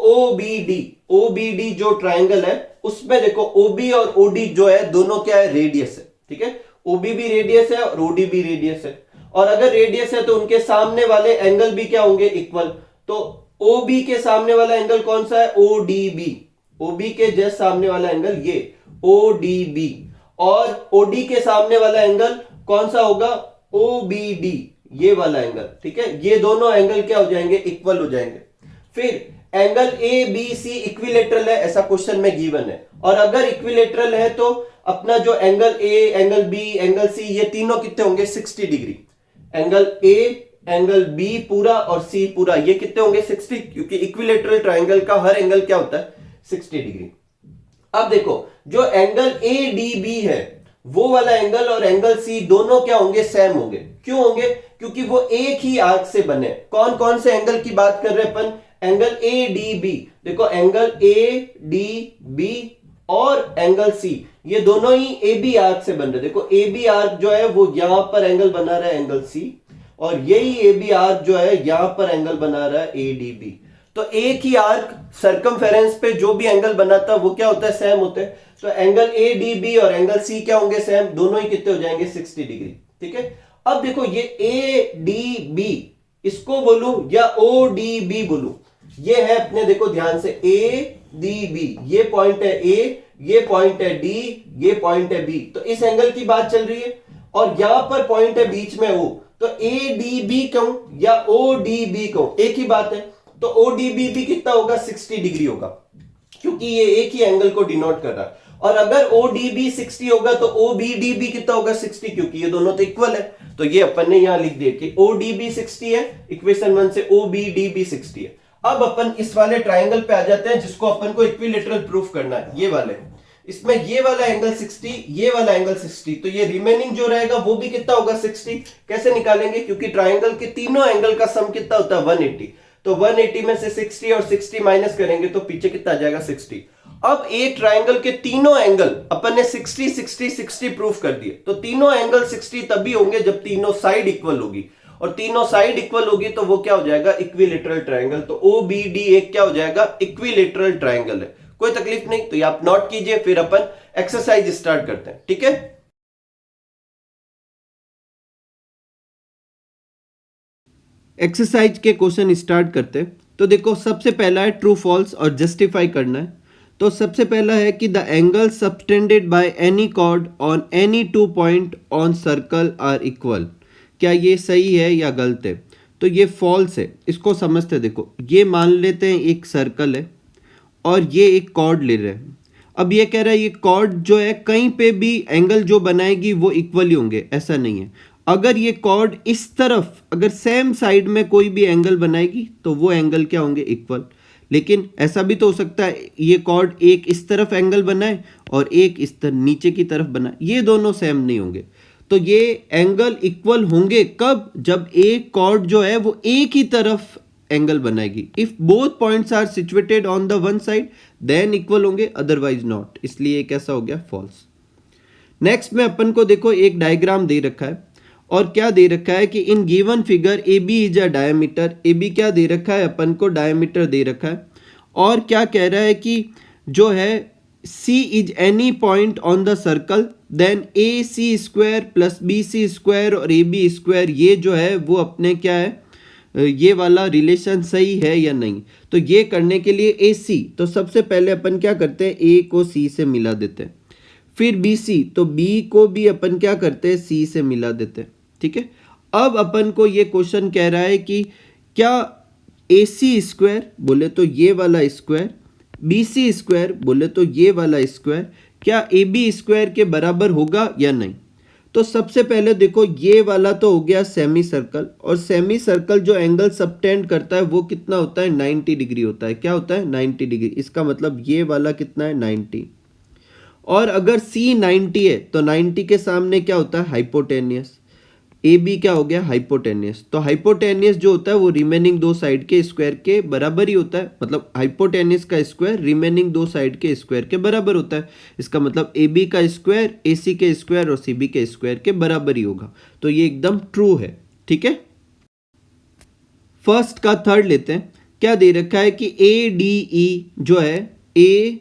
Speaker 1: ओबीडी जो ट्राइंगल है उसमें देखो ओबी और ओडी जो है दोनों क्या है रेडियस है, ठीक है। ओबी भी रेडियस है और ओडी भी रेडियस है, और अगर रेडियस है तो उनके सामने वाले एंगल भी क्या होंगे इक्वल। तो OB के सामने वाला एंगल कौन सा है ODB, OB के जस्ट सामने वाला एंगल ये ODB, और OD के सामने वाला एंगल कौन सा होगा OBD, ये वाला एंगल, ठीक है। ये दोनों एंगल क्या हो जाएंगे इक्वल हो जाएंगे। फिर एंगल ABC इक्विलेटरल है ऐसा क्वेश्चन में गिवन है, और अगर इक्विलेटरल है तो अपना जो angle A angle B angle C ये तीनों कितने होंगे 60 degree. Angle A angle B पूरा और C पूरा ये कितने होंगे 60, क्योंकि इक्विलेटरल ट्रायंगल का हर एंगल क्या होता है 60 डिग्री। अब देखो जो एंगल ADB है वो वाला एंगल और एंगल C दोनों क्या होंगे सेम होंगे। क्यों होंगे, क्योंकि वो एक ही आर्क से बने। कौन कौन से एंगल की बात कर रहे हैं अपन, एंगल ADB, देखो एंगल ADB और एंगल C ये दोनों ही AB आर्क से बन रहे। देखो AB आर्क जो है वो यहां पर एंगल बना रहा है एंगल C, और यही AB आर्क जो है यहां पर एंगल बना रहा है ADB। तो एक ही आर्क सर्कमफेरेंस पे जो भी एंगल बनाता है वो क्या होता है सेम होते हैं। तो एंगल ADB और एंगल C क्या होंगे सेम, दोनों ही कितने हो जाएंगे 60 डिग्री, ठीक है। अब देखो ये ADB इसको बोलूं या ODB बोलूं, ये है अपने देखो ध्यान से ADB, ये पॉइंट है A, ये पॉइंट है D, ये पॉइंट है B। तो इस एंगल की बात चल रही है और यहां पर पॉइंट है बीच में O, तो ADB कहूं या ODB कहूं एक ही बात है। तो ODB भी कितना होगा 60 डिग्री होगा, क्योंकि ये एक ही एंगल को डिनोट कर रहा है। और अगर ODB 60 होगा तो OBD भी कितना होगा 60, क्योंकि ये दोनों तो इक्वल है। तो ये अपन ने यहां लिख दिया कि ODB 60 है, इक्वेशन 1 से OBD भी 60 है। अब अपन इस वाले ट्राइंगल पे आ जाते हैं जिसको अपन को इक्विलेटरल प्रूफ करना है, ये वाले। इसमें ये वाला एंगल 60, ये वाला एंगल 60, तो ये रिमेनिंग जो रहेगा वो भी कितना होगा 60। कैसे निकालेंगे, क्योंकि ट्राइंगल के तीनों एंगल का सम कितना होता है 180। तो 180 में से 60 और 60 माइनस करेंगे तो पीछे कितना आ जाएगा 60। अब एक ट्राइंगल के तीनों एंगल अपन ने 60 60 60 प्रूफ कर दिए। तो तीनों एंगल 60 तभी होंगे जब तीनों साइड इक्वल होगी, और तीनों साइड इक्वल होगी तो वो क्या हो जाएगा इक्विलेटरल ट्राइंगल। तो OBD एक क्या हो जाएगा इक्विलेटरल ट्राइंगल है, कोई तकलीफ नहीं। तो ये आप नोट कीजिए, फिर अपन एक्सरसाइज स्टार्ट करते हैं, ठीक है। एक्सरसाइज के क्वेश्चन स्टार्ट करते हैं। तो देखो सबसे पहला है ट्रू फॉल्स और जस्टिफाई करना है। तो सबसे पहला है कि the angle subtended by any chord on any 2 point on circle are equal. क्या ये सही है या गलत है, तो ये फॉल्स है। इसको समझते हैं, देखो ये मान लेते हैं एक सर्कल है और ये एक कॉर्ड ले रहे हैं। अब ये कह रहा है ये कॉर्ड जो है कहीं पे भी एंगल जो बनाएगी वो इक्वल ही होंगे, ऐसा नहीं है। अगर ये कॉर्ड इस तरफ अगर सेम साइड में कोई भी एंगल बनाएगी तो वो एंगल क्या होंगे इक्वल। लेकिन ऐसा भी तो हो सकता है ये कॉर्ड एक इस तरफ एंगल बनाए और एक इस तरफ नीचे की तरफ बनाए, ये दोनों सेम नहीं होंगे। तो ये एंगल इक्वल होंगे कब, जब एक कॉर्ड जो है वो एक ही तरफ एंगल बनाएगी। If both points are situated on the one side then equal होंगे, अदरवाइज नॉट, इसलिए कैसा हो गया, फॉल्स। नेक्स्ट में अपन को देखो एक डायग्राम दे रखा है और क्या दे रखा है कि in given figure A B is a diameter, A B क्या दे रखा है अपन को, डायमीटर दे रखा है। और क्या कह रहा है कि जो है C is any point on the circle then A C square plus B C square और ए बी स्क्वायर, ये जो है वो अपने क्या है, ये वाला रिलेशन सही है या नहीं। तो ये करने के लिए ए सी, तो सबसे पहले अपन क्या करते हैं, ए को सी से मिला देते हैं। फिर बी सी, तो बी को भी अपन क्या करते हैं, सी से मिला देते हैं। ठीक है, अब अपन को ये क्वेश्चन कह रहा है कि क्या ए सी स्क्वायर बोले तो ये वाला स्क्वायर, बी सी स्क्वायर बोले तो ये वाला स्क्वायर, क्या ए बी स्क्वायर के बराबर होगा या नहीं। तो सबसे पहले देखो ये वाला तो हो गया सेमी सर्कल, और सेमी सर्कल जो एंगल सबटेंड करता है वो कितना होता है, 90 डिग्री होता है। क्या होता है, 90 डिग्री। इसका मतलब ये वाला कितना है, 90। और अगर C 90 है तो 90 के सामने क्या होता है, हाइपोटेनियस। ए बी क्या हो गया, हाइपोटेनियस। तो हाइपोटेनियस जो होता है वो रिमेनिंग दो साइड के स्क्वायर के बराबर ही होता है, मतलब हाइपोटेनियस का स्क्वायर रिमेनिंग दो साइड के स्क्वायर के बराबर होता है। इसका मतलब ए बी का स्क्वायर ए सी के स्क्वायर और सी बी के स्क्वायर के बराबर ही होगा। तो ये एकदम ट्रू है। ठीक है, फर्स्ट का थर्ड लेते हैं। क्या दे रखा है कि ए डी ई जो है, ए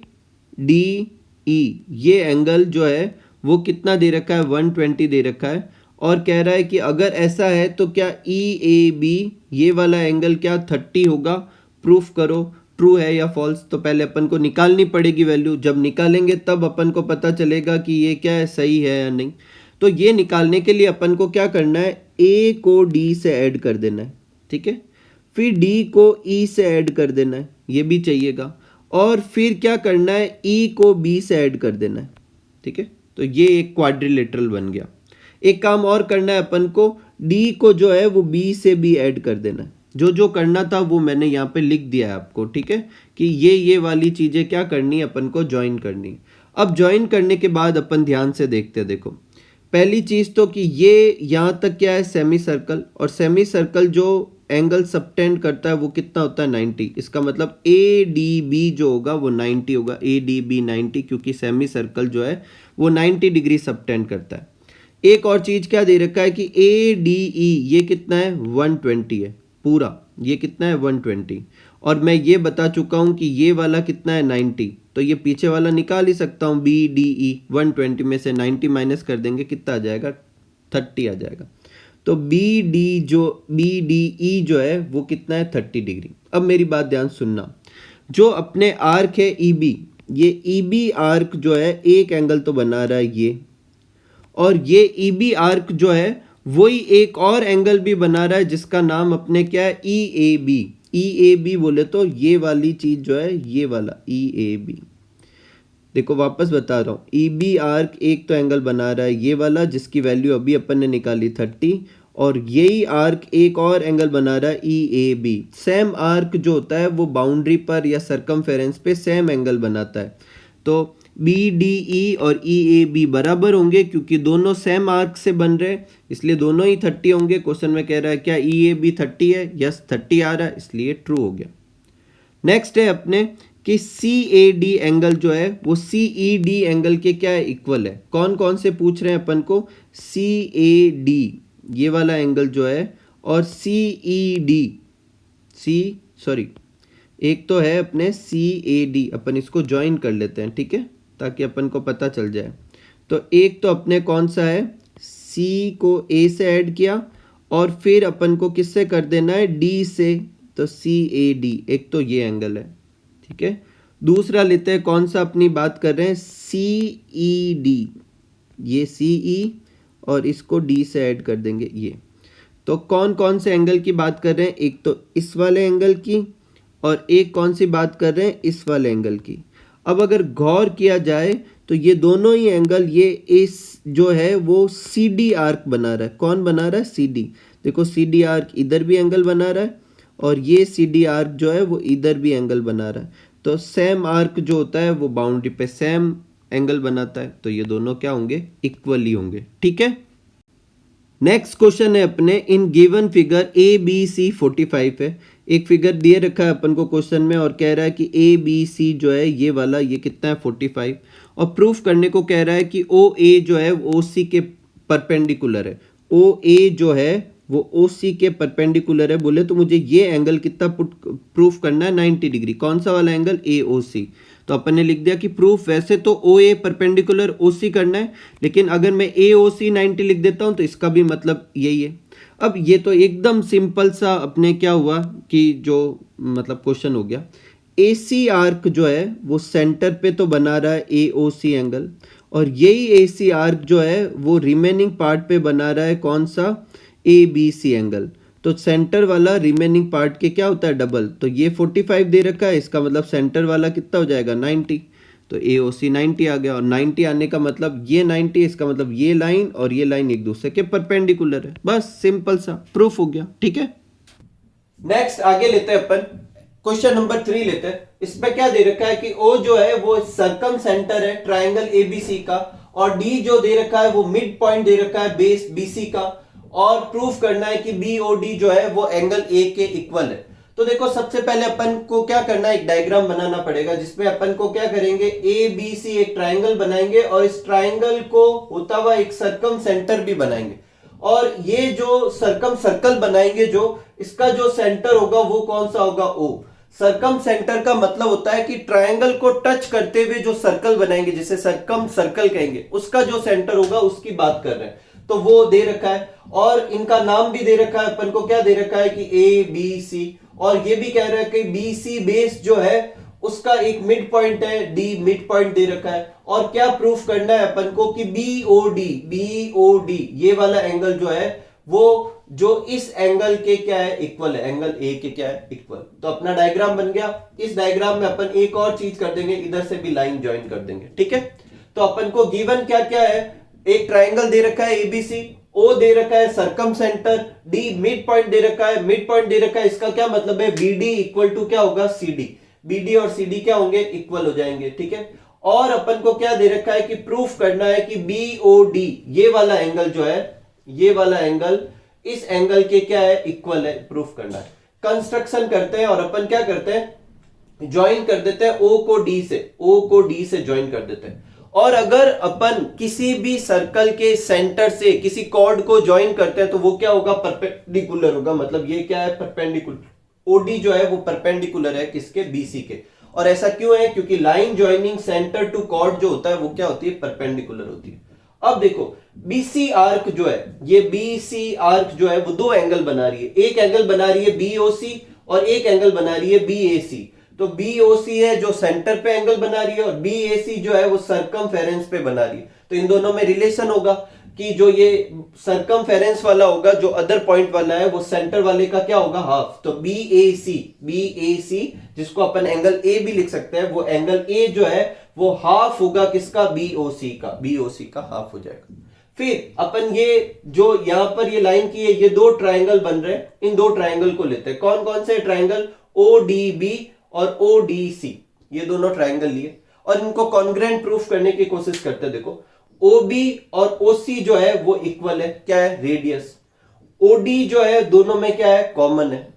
Speaker 1: डी ई ये एंगल जो है वो कितना दे रखा है, 120 दे रखा है। और कह रहा है कि अगर ऐसा है तो क्या ई ए बी ये वाला एंगल क्या 30 होगा, प्रूफ करो ट्रू है या फॉल्स। तो पहले अपन को निकालनी पड़ेगी वैल्यू, जब निकालेंगे तब अपन को पता चलेगा कि ये क्या है, सही है या नहीं। तो ये निकालने के लिए अपन को क्या करना है, ए को डी से ऐड कर देना है। ठीक है, फिर डी को ई से ऐड कर देना है, ये भी चाहिएगा। और फिर क्या करना है, ई को बी से ऐड कर देना है। ठीक है, तो ये एक क्वाड्रिलेटरल बन गया। एक काम और करना है अपन को, डी को जो है वो बी से भी ऐड कर देना है। जो जो करना था वो मैंने यहाँ पे लिख दिया है आपको। ठीक है, कि ये वाली चीजें क्या करनी है, अपन को ज्वाइन करनी है। अब ज्वाइन करने के बाद अपन ध्यान से देखते हैं। देखो पहली चीज तो कि ये यहाँ तक क्या है, सेमी सर्कल, और सेमी सर्कल जो एंगल सबटेंड करता है वो कितना होता है, 90। इसका मतलब ए डी बी जो होगा वो 90 होगा, ए डी बी 90, क्योंकि सेमी सर्कल जो है वो 90 डिग्री सबटेंड करता है। एक और चीज क्या दे रखा है कि ए डी ई ये कितना है, 120 है पूरा, ये कितना है 120। और मैं ये बता चुका हूं कि ये वाला कितना है 90, तो ये पीछे वाला निकाल ही सकता हूं, बी डी ई 120 में से 90 माइनस कर देंगे, कितना आ जाएगा 30 आ जाएगा। तो बी डी ई जो है वो कितना है 30 डिग्री। अब मेरी बात ध्यान सुनना, जो अपने आर्क है ई बी, ये ई बी आर्क जो है एक एंगल तो बना रहा है ये, और ये ई बी आर्क जो है वही एक और एंगल भी बना रहा है जिसका नाम अपने क्या है, ई A B. E A B बोले तो ये वाली चीज जो है, ये वाला ई ए बी। देखो वापस बता रहा हूँ, ई बी आर्क एक तो एंगल बना रहा है ये वाला जिसकी वैल्यू अभी अपन ने निकाली 30, और यही आर्क एक और एंगल बना रहा है ई ए बी। सेम आर्क जो होता है वो बाउंड्री पर या सरकमफेरेंस पे सेम एंगल बनाता है। तो बी डी ई और ई ए बी बराबर होंगे क्योंकि दोनों सेम आर्क से बन रहे हैं, इसलिए दोनों ही 30 होंगे। क्वेश्चन में कह रहा है क्या ई ए बी 30 है, यस 30 आ रहा है, इसलिए ट्रू हो गया। नेक्स्ट है अपने कि सी ए डी एंगल जो है वो सी ई डी एंगल के क्या है, इक्वल है। कौन कौन से पूछ रहे हैं अपन को, सी ए डी ये वाला एंगल जो है, और सी ई डी एक तो है अपने सी ए डी, अपन इसको ज्वाइन कर लेते हैं। ठीक है, ताकि अपन को पता चल जाए। तो एक तो अपने कौन सा है, C को A से ऐड किया और फिर अपन को किससे कर देना है, D से, तो CAD एक तो ये एंगल है। ठीक है, दूसरा लेते हैं, कौन सा अपनी बात कर रहे हैं, CED, ये CE और इसको D से ऐड कर देंगे ये। तो कौन कौन से एंगल की बात कर रहे हैं, एक तो इस वाले एंगल की, और एक कौन सी बात कर रहे हैं, इस वाले एंगल की। अब अगर गौर किया जाए तो ये दोनों ही एंगल, ये इस जो है वो CD आर्क बना रहा है। कौन बना रहा है, CD। देखो CD आर्क इधर भी एंगल बना रहा है और ये सी डी आर्क जो है वो इधर भी एंगल बना रहा है। तो सेम आर्क जो होता है वो बाउंड्री पे सेम एंगल बनाता है, तो ये दोनों क्या होंगे, इक्वली होंगे। ठीक है, नेक्स्ट क्वेश्चन है अपने, in given figure A B C 45 है। एक फिगर दिए रखा है अपन को क्वेश्चन में और कह रहा है कि ए बी सी जो है ये वाला ये कितना है 45, और प्रूफ करने को कह रहा है कि ओ ए जो है ओ सी के परपेंडिकुलर है। ओ ए जो है वो ओ सी के परपेंडिकुलर है बोले तो मुझे ये एंगल कितना प्रूफ करना है 90 डिग्री। कौन सा वाला एंगल, ए ओ सी। तो अपन ने लिख दिया कि प्रूफ वैसे तो ओ ए परपेंडिकुलर ओ सी करना है, लेकिन अगर मैं ए ओ सी 90 लिख देता हूं तो इसका भी मतलब यही है। अब ये तो एकदम सिंपल सा अपने क्या हुआ कि जो मतलब क्वेश्चन हो गया, ए सी आर्क जो है वो सेंटर पे तो बना रहा है ए ओ सी एंगल, और यही ए सी आर्क जो है वो रिमेनिंग पार्ट पे बना रहा है कौन सा, ए बी सी एंगल। तो सेंटर वाला रिमेनिंग पार्ट के क्या होता है, डबल। तो ये 45 दे रखा है, इसका मतलब सेंटर वाला कितना हो जाएगा 90। तो ए ओ सी 90 आ गया, और 90 आने का मतलब ये 90, इसका मतलब ये लाइन और ये लाइन एक दूसरे के परपेंडिकुलर है। बस सिंपल सा प्रूफ हो गया। ठीक है, नेक्स्ट आगे लेते हैं अपन, क्वेश्चन नंबर 3 लेते हैं। इसमें क्या दे रखा है कि ओ जो है वो सर्कम सेंटर है ट्राइंगल एबीसी का, और डी जो दे रखा है वो मिड पॉइंट दे रखा है बेस बीसी का, और प्रूफ करना है कि बीओडी जो है वो एंगल ए के इक्वल है। तो देखो सबसे पहले अपन को क्या करना है, एक डायग्राम बनाना पड़ेगा जिसमें अपन को क्या करेंगे, ए बी सी एक ट्राइंगल बनाएंगे और इस ट्राइंगल को होता हुआ एक सर्कम सेंटर भी बनाएंगे, और ये जो सर्कम सर्कल बनाएंगे जो इसका जो सेंटर होगा वो कौन सा होगा, ओ। सर्कम सेंटर का मतलब होता है कि ट्राइंगल को टच करते हुए जो सर्कल बनाएंगे जिसे सर्कम सर्कल कहेंगे, उसका जो सेंटर होगा उसकी बात कर रहे हैं। तो वो दे रखा है, और इनका नाम भी दे रखा है अपन को, क्या दे रखा है कि ए बी सी, और ये भी कह रहा है कि बी सी बेस जो है उसका एक मिड पॉइंट है, डी मिड पॉइंट दे रखा है। और क्या प्रूफ करना है अपन को कि बीओडी ये वाला एंगल जो है वो जो इस एंगल के क्या है, इक्वल है, एंगल ए के क्या है, इक्वल। तो अपना डायग्राम बन गया। इस डायग्राम में अपन एक और चीज कर देंगे, इधर से भी लाइन ज्वाइन कर देंगे। ठीक है, तो अपन को गिवन क्या क्या है, एक ट्राइंगल दे रखा है एबीसी, ओ दे रखा है circumcentre, D mid point दे रखा है, मिड पॉइंट दे रखा है, इसका क्या मतलब है, बीडी इक्वल टू क्या होगा, सीडी। बीडी और सीडी क्या होंगे, इक्वल हो जाएंगे। ठीक है, और अपन को क्या दे रखा है कि प्रूफ करना है कि बीओडी ये वाला एंगल जो है, ये वाला एंगल इस एंगल के क्या है, इक्वल है, प्रूफ करना है। कंस्ट्रक्शन करते हैं और अपन क्या करते हैं, ज्वाइन कर देते हैं ओ को डी से, ओ को डी से ज्वाइन कर देते हैं। और अगर अपन किसी भी सर्कल के सेंटर से किसी कॉर्ड को ज्वाइन करते हैं तो वो क्या होगा, परपेंडिकुलर होगा। मतलब ये क्या है, परपेंडिकुलर। ओडी जो है वो परपेंडिकुलर है किसके, बीसी के। और ऐसा क्यों है, क्योंकि line joining centre to chord जो होता है वो क्या होती है, परपेंडिकुलर होती है। अब देखो बीसी आर्क जो है, ये बीसी आर्क जो है वो दो एंगल बना रही है। एक एंगल बना रही है बीओसी और एक एंगल बना रही है बीएसी। तो बीओसी है जो सेंटर पे एंगल बना रही है, और बीएसी जो है वो सरकमफेरेंस पे बना रही है। तो इन दोनों में रिलेशन होगा कि जो ये सरकमफेरेंस वाला होगा, जो अदर पॉइंट वाला है, वो सेंटर वाले का क्या होगा, हाफ। तो बीएसी जिसको अपन एंगल ए भी लिख सकते हैं, वो एंगल ए जो है वो हाफ होगा किसका, बीओसी का। बीओसी का हाफ हो जाएगा। फिर अपन ये जो यहां पर ये लाइन की है, ये दो ट्राइंगल बन रहे हैं, इन दो ट्राइंगल को लेते हैं। कौन कौन से ट्राइंगल, ओडीबी और ओडीसी, ये दोनों ट्राइंगल लिए और इनको कॉन्ग्रेंट प्रूफ करने की कोशिश करते हैं। देखो ओबी और ओसी जो है वो इक्वल है, क्या है, रेडियस। ओडी जो है दोनों में क्या है, कॉमन है।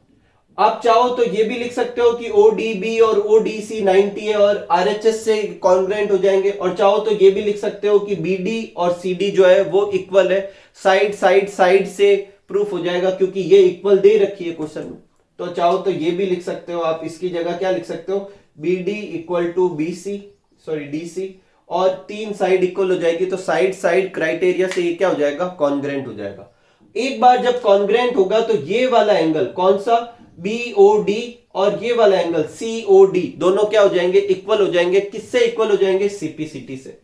Speaker 1: आप चाहो तो ये भी लिख सकते हो कि ओडीबी और ओडीसी 90 है और आरएचएस से कॉन्ग्रेंट हो जाएंगे, और चाहो तो ये भी लिख सकते हो कि बीडी और सीडी जो है वो इक्वल है। साइड से प्रूफ हो जाएगा क्योंकि ये इक्वल दे रखी है क्वेश्चन में। तो चाहो तो ये भी लिख सकते हो आप, इसकी जगह क्या लिख सकते हो, B D equal to D C, और तीन साइड इक्वल हो जाएगी। तो साइड क्राइटेरिया से ये क्या हो जाएगा, कॉन्ग्रेंट हो जाएगा। एक बार जब कॉन्ग्रेंट होगा तो ये वाला एंगल कौन सा, बीओडी, और ये वाला एंगल सीओडी, दोनों क्या हो जाएंगे, इक्वल हो जाएंगे। किससे इक्वल हो जाएंगे, सीपीसीटी से।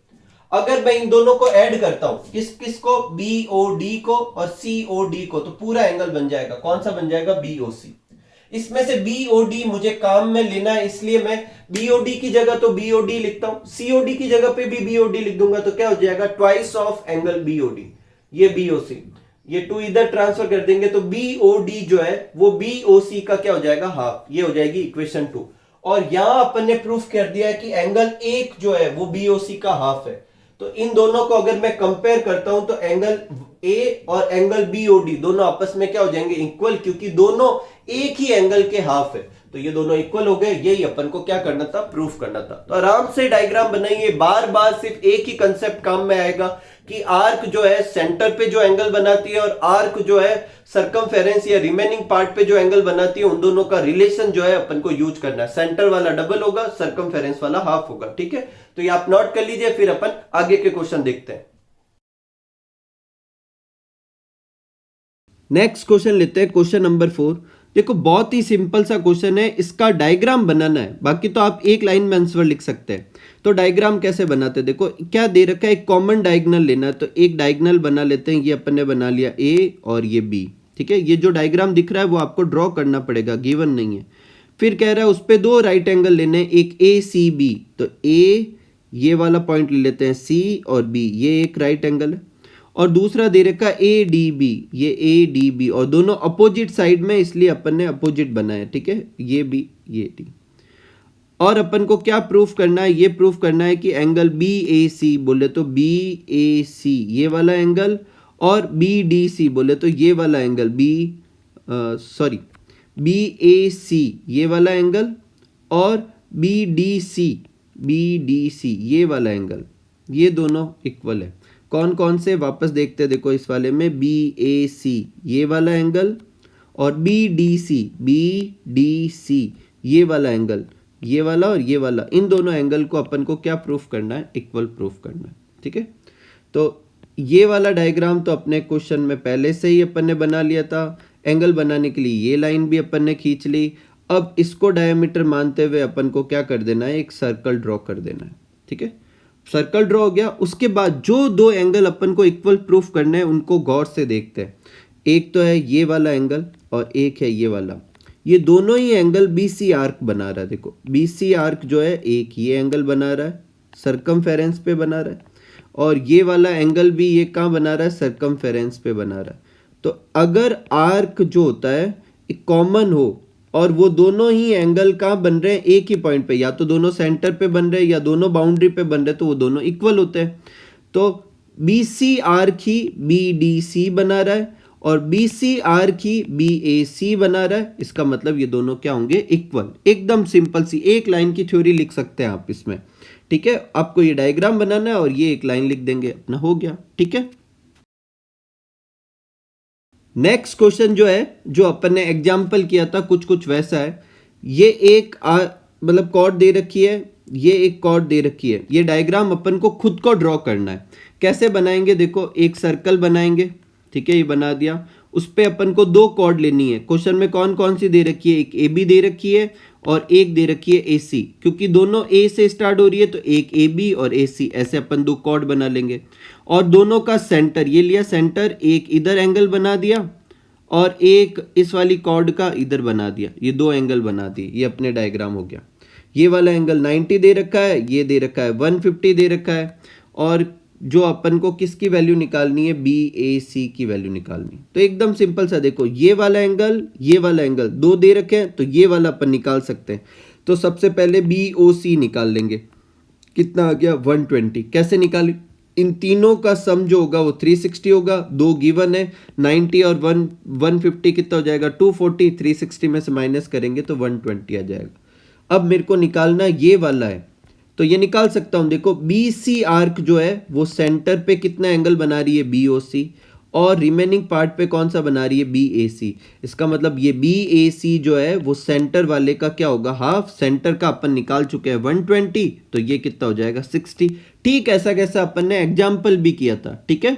Speaker 1: अगर मैं इन दोनों को ऐड करता हूं, किसको, बीओडी को और सीओडी को, तो पूरा एंगल बन जाएगा। कौन सा बन जाएगा, बीओसी। इसमें से बीओडी मुझे काम में लेना है, इसलिए मैं बीओडी की जगह तो बीओडी लिखता हूं, सीओडी की जगह पे भी बीओडी लिख दूंगा। तो क्या हो जाएगा, ट्वाइस ऑफ एंगल बीओडी, ये बीओसी। ये 2 इधर ट्रांसफर कर देंगे तो BOD जो है वो BOC का क्या हो जाएगा, हाफ। ये हो जाएगी इक्वेशन 2। और यहां अपन ने प्रूफ कर दिया है कि एंगल 1 जो है वो BOC का हाफ है। तो इन दोनों को अगर मैं कंपेयर करता हूं तो एंगल A और एंगल BOD दोनों आपस में क्या हो जाएंगे, इक्वल, क्योंकि दोनों एक ही एंगल के हाफ है। तो ये दोनों इक्वल हो गए। यही अपन को क्या करना था, प्रूफ करना था। तो आराम से डायग्राम बनाइए। बार बार सिर्फ एक ही कंसेप्ट काम में आएगा कि आर्क जो है सेंटर पे जो एंगल बनाती है और आर्क जो है सर्कमफेरेंस या रिमेनिंग पार्ट पे जो एंगल बनाती है, उन दोनों का रिलेशन जो है अपन को यूज करना है। सेंटर वाला डबल होगा, सर्कमफेरेंस वाला हाफ होगा। ठीक है, तो ये आप नोट कर लीजिए, फिर अपन आगे के क्वेश्चन देखते हैं। नेक्स्ट क्वेश्चन लेते हैं, क्वेश्चन नंबर 4। देखो बहुत ही सिंपल सा क्वेश्चन है, इसका डायग्राम बनाना है, बाकी तो आप एक लाइन में आंसर लिख सकते हैं। तो डायग्राम कैसे बनाते हैं, देखो क्या दे रखा है, एक कॉमन डायगोनल लेना है। तो एक डायगोनल बना लेते हैं, ये अपन ने बना लिया A और ये B। ठीक है, ये जो डायग्राम दिख रहा है वो आपको ड्रॉ करना पड़ेगा, गिवन नहीं है। फिर कह रहा है उस पर 2 राइट एंगल लेने, एक ACB। तो A ये वाला पॉइंट ले लेते हैं, C और B ये एक राइट एंगल है। और दूसरा दे रखा ADB, ये ADB, और दोनों अपोजिट साइड में, इसलिए अपन ने अपोजिट बनाया। ठीक है, ये B ये D। और अपन को क्या प्रूफ करना है, ये प्रूफ करना है कि एंगल BAC बोले तो BAC ये वाला एंगल, और BDC बोले तो ये वाला एंगल BAC ये वाला एंगल, और BDC ये वाला एंगल, ये दोनों इक्वल है। कौन कौन से वापस देखते हैं, देखो इस वाले में BAC ये वाला एंगल और BDC ये वाला एंगल, ये वाला और ये वाला, इन दोनों एंगल को अपन को क्या प्रूफ करना है, इक्वल प्रूफ करना है। ठीक है, तो ये वाला डायग्राम तो अपने क्वेश्चन में पहले से ही अपन ने बना लिया था। एंगल बनाने के लिए ये लाइन भी अपन ने खींच ली। अब इसको डायमीटर मानते हुए अपन को क्या कर देना है, एक सर्कल ड्रॉ कर देना है। ठीक है, सर्कल ड्रॉ हो गया। उसके बाद जो 2 एंगल अपन को इक्वल प्रूफ करने हैं उनको गौर से देखते हैं। एक तो है ये वाला एंगल और एक है ये वाला। ये दोनों ही एंगल BC आर्क बना रहा है। देखो BC आर्क जो है एक ये एंगल बना रहा है, सर्कमफेरेंस पे बना रहा है, और ये वाला एंगल भी ये कहाँ बना रहा है, सर्कमफेरेंस पे बना रहा है। तो अगर आर्क जो होता है एक कॉमन हो और वो दोनों ही एंगल कहाँ बन रहे हैं, एक ही पॉइंट पे, या तो दोनों सेंटर पे बन रहे हैं या दोनों बाउंड्री पे बन रहे हैं, तो वो दोनों इक्वल होते हैं। तो BC आर्क ही BDC बना रहा है और BC आर्क ही BAC बना रहा है। इसका मतलब ये दोनों क्या होंगे, इक्वल। एकदम सिंपल सी एक लाइन की थ्योरी लिख सकते हैं आप इसमें। ठीक है, आपको ये डायग्राम बनाना है और ये एक लाइन लिख देंगे, अपना हो गया। ठीक है, नेक्स्ट क्वेश्चन जो है, जो अपन ने एग्जाम्पल किया था कुछ वैसा है। ये एक मतलब कॉर्ड दे रखी है, ये एक कॉर्ड दे रखी है। ये डायग्राम अपन को खुद को ड्रॉ करना है। कैसे बनाएंगे, देखो एक सर्कल बनाएंगे। ठीक है, ये बना दिया। उस पे अपन को 2 कॉर्ड लेनी है। क्वेश्चन में कौन कौन सी दे रखी है, एक AB दे रखी है और एक दे रखी है AC। क्योंकि दोनों A से स्टार्ट हो रही है तो एक AB और AC, ऐसे अपन 2 कॉर्ड बना लेंगे। और दोनों का सेंटर ये लिया, सेंटर एक इधर एंगल बना दिया और एक इस वाली कॉर्ड का इधर बना दिया। ये 2 एंगल बना दिए, ये अपने डायग्राम हो गया। ये वाला एंगल 90 दे रखा है, ये दे रखा है 150 दे रखा है। और जो अपन को किसकी वैल्यू निकालनी है, BAC की वैल्यू निकालनी है। तो एकदम सिंपल सा, देखो ये वाला एंगल, ये वाला एंगल 2 दे रखे हैं, तो ये वाला अपन निकाल सकते हैं। तो सबसे पहले BOC निकाल लेंगे। कितना आ गया, 120। कैसे निकालें, इन तीनों का सम जो होगा वो 360 होगा। 2 गिवन है, 90 और 150 कितना हो जाएगा, 240। 360 में से माइनस करेंगे तो 120 आ जाएगा। अब मेरे को निकालना ये वाला है, तो ये निकाल सकता हूं। देखो BC आर्क जो है वो सेंटर पे कितना एंगल बना रही है, BOC, और रिमेनिंग पार्ट पे कौन सा बना रही है, BAC। इसका मतलब ये BAC जो है वो सेंटर वाले का क्या होगा, हाफ। सेंटर का अपन निकाल चुके हैं 120, तो ये कितना हो जाएगा, 60। ठीक ऐसा कैसा अपन ने एग्जाम्पल भी किया था। ठीक है,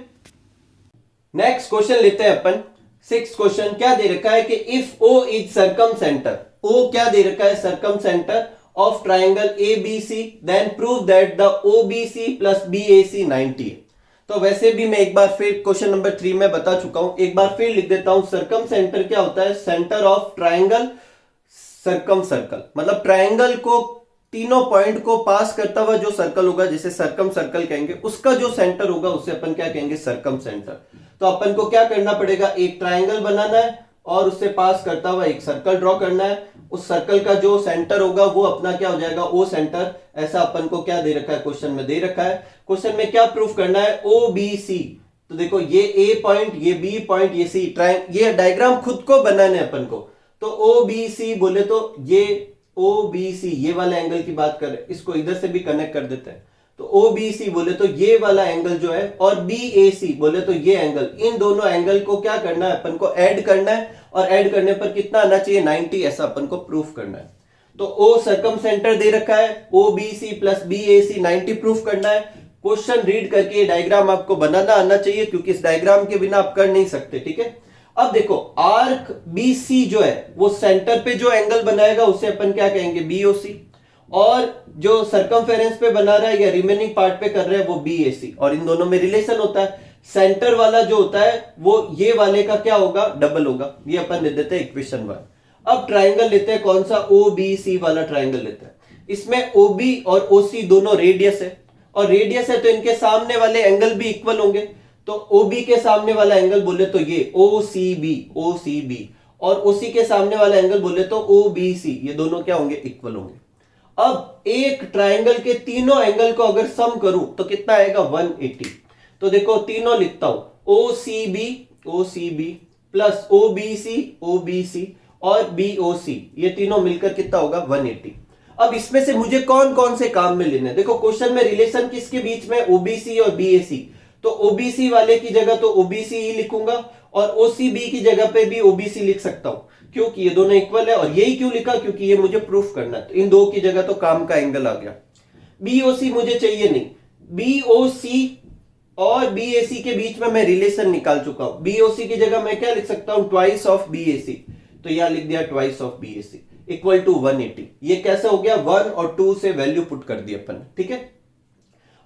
Speaker 1: नेक्स्ट क्वेश्चन लेते हैं अपन। 6th क्वेश्चन क्या दे रखा है कि if O is circumcentre, O क्या दे रखा है, circumcentre of triangle ABC, then prove that the OBC plus BAC 90। तो वैसे भी मैं एक बार फिर क्वेश्चन नंबर 3 में बता चुका हूं, एक बार फिर लिख देता हूं। सर्कम सेंटर क्या होता है, centre of triangle circum circle. मतलब ट्राइंगल को तीनों पॉइंट को पास करता हुआ जो सर्कल होगा, जैसे सर्कम सर्कल कहेंगे, उसका जो सेंटर होगा उसे अपन क्या कहेंगे, सर्कम सेंटर। तो अपन को क्या करना पड़ेगा, एक ट्राइंगल बनाना है और उससे पास करता हुआ एक सर्कल ड्रॉ करना है। उस सर्कल का जो सेंटर होगा वो अपना क्या हो जाएगा, ओ सेंटर। ऐसा अपन को क्या दे रखा है, क्वेश्चन में दे रखा है। क्वेश्चन में क्या प्रूफ करना है, ओ बी सी। तो देखो ये ए पॉइंट, ये बी पॉइंट, ये सी, ये डायग्राम खुद को बनाने अपन को। तो ओ बी सी बोले तो ये ओ बी सी, ये वाला एंगल की बात कर रहे हैं, इसको इधर से भी कनेक्ट कर देते हैं। तो ओ बी सी बोले तो ये वाला एंगल जो है, और बी ए सी बोले तो ये एंगल, इन दोनों एंगल को क्या करना है, अपन को ऐड करना है। और ऐड करने पर कितना आना चाहिए, 90, ऐसा अपन को प्रूफ करना है। तो ओ सर्कम सेंटर दे रखा है, O B C plus B A C 90 proof करना है। क्वेश्चन रीड करके ये डायग्राम आपको बनाना आना चाहिए, क्योंकि इस डायग्राम के बिना आप कर नहीं सकते, ठीक है। अब देखो आर्क बी सी जो है वो सेंटर पे जो एंगल बनाएगा उसे अपन क्या कहेंगे, बी ओ सी। और जो सर्कमफेरेंस पे बना रहा है या रिमेनिंग पार्ट पे कर रहा है वो बी ए सी। और इन दोनों में रिलेशन होता है, सेंटर वाला जो होता है वो ये वाले का क्या होगा, डबल होगा। ये अपन ले देते हैं इक्वेशन 1। अब ट्राइंगल लेते हैं, कौन सा, ओ बी सी वाला ट्राइंगल लेते हैं। इसमें ओ बी और ओ सी दोनों रेडियस है, और रेडियस है तो इनके सामने वाले एंगल भी इक्वल होंगे। तो ओ बी के सामने वाला एंगल बोले तो ये ओ सी बी, ओ सी बी, और ओ सी के सामने वाला एंगल बोले तो ओ बी सी, ये दोनों क्या होंगे, इक्वल होंगे। अब एक ट्राइंगल के तीनों एंगल को अगर सम करूं तो कितना आएगा, 180। तो देखो तीनों लिखता हूं, O C B plus O B C और बी ओ सी, ये तीनों मिलकर कितना होगा, 180। अब इसमें से मुझे कौन कौन से काम में लेने हैं, देखो क्वेश्चन में रिलेशन किसके बीच में, ओबीसी और बीएसी। तो ओबीसी वाले की जगह तो ओबीसी ही लिखूंगा, और ओसीबी की जगह पे भी ओबीसी लिख सकता हूं, क्योंकि ये दोनों इक्वल है। और यही क्यों लिखा, क्योंकि ये मुझे प्रूफ करना है। तो इन दो की जगह तो काम का एंगल आ गया। बीओसी मुझे चाहिए नहीं, बीओसी और बीएसी के बीच में मैं रिलेशन निकाल चुका हूं। बीओसी की जगह मैं क्या लिख सकता हूं, ट्वाइस ऑफ बीएसी। तो यहां लिख दिया twice of BAC equal to 180। ये कैसे हो गया, 1 और 2 से वैल्यू पुट कर दी अपन, ठीक है।